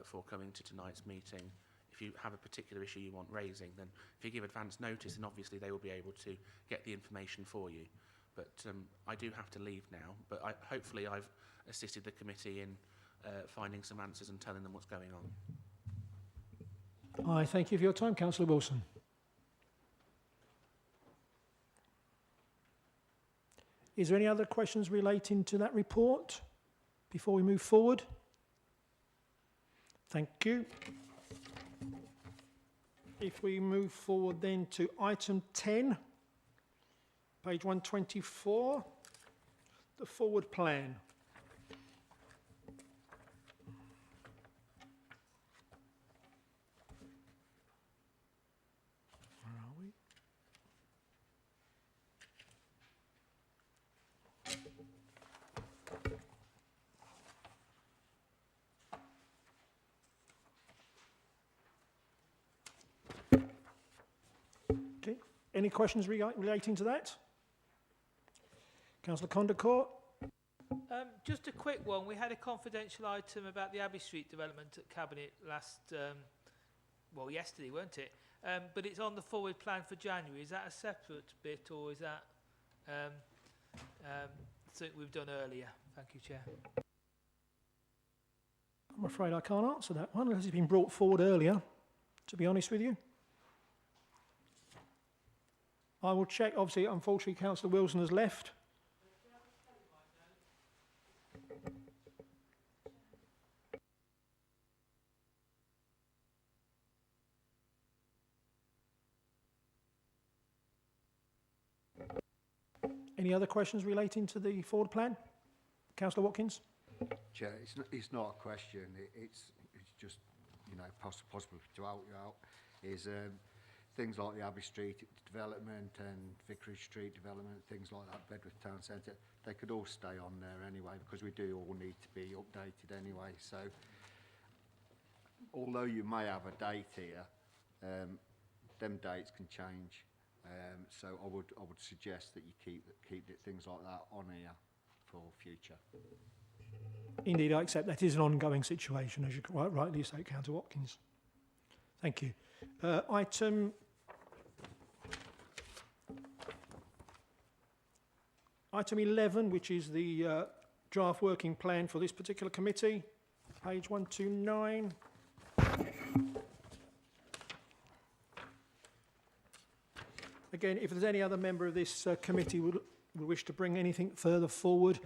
for coming to tonight's meeting, if you have a particular issue you want raising, then if you give advance notice, then obviously they will be able to get the information for you. But I do have to leave now, but hopefully I've assisted the committee in finding some answers and telling them what's going on.
I thank you for your time, Councillor Wilson. Is there any other questions relating to that report before we move forward? Thank you. If we move forward then to item 10, page 124, the forward plan. Where are we? Okay. Any questions relating to that? Councillor Condacourt.
Just a quick one. We had a confidential item about the Abbey Street development at Cabinet yesterday, weren't it? But it's on the forward plan for January. Is that a separate bit, or is that something we've done earlier? Thank you, Chair.
I'm afraid I can't answer that one unless it's been brought forward earlier, to be honest with you. I will check. Obviously, unfortunately, Councillor Wilson has left. Any other questions relating to the forward plan? Councillor Watkins?
Chair, it's not a question. It's just, possible to help you out. Is things like the Abbey Street development and Vicarage Street development, things like that, Bedworth Town Centre, they could all stay on there anyway, because we do all need to be updated anyway. So, although you may have a date here, them dates can change. So I would suggest that you keep things like that on here for future.
Indeed, I accept that is an ongoing situation, as you quite rightly say, Councillor Watkins. Thank you. Item 11, which is the draft working plan for this particular committee, page 129. Again, if there's any other member of this committee would wish to bring anything further forward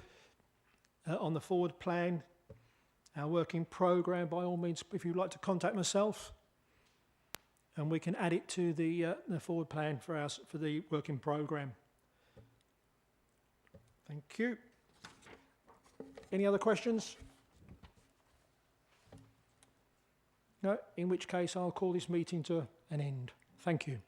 on the forward plan, our working programme, by all means, if you'd like to contact myself, and we can add it to the forward plan for the working programme. Thank you. Any other questions? No, in which case I'll call this meeting to an end. Thank you.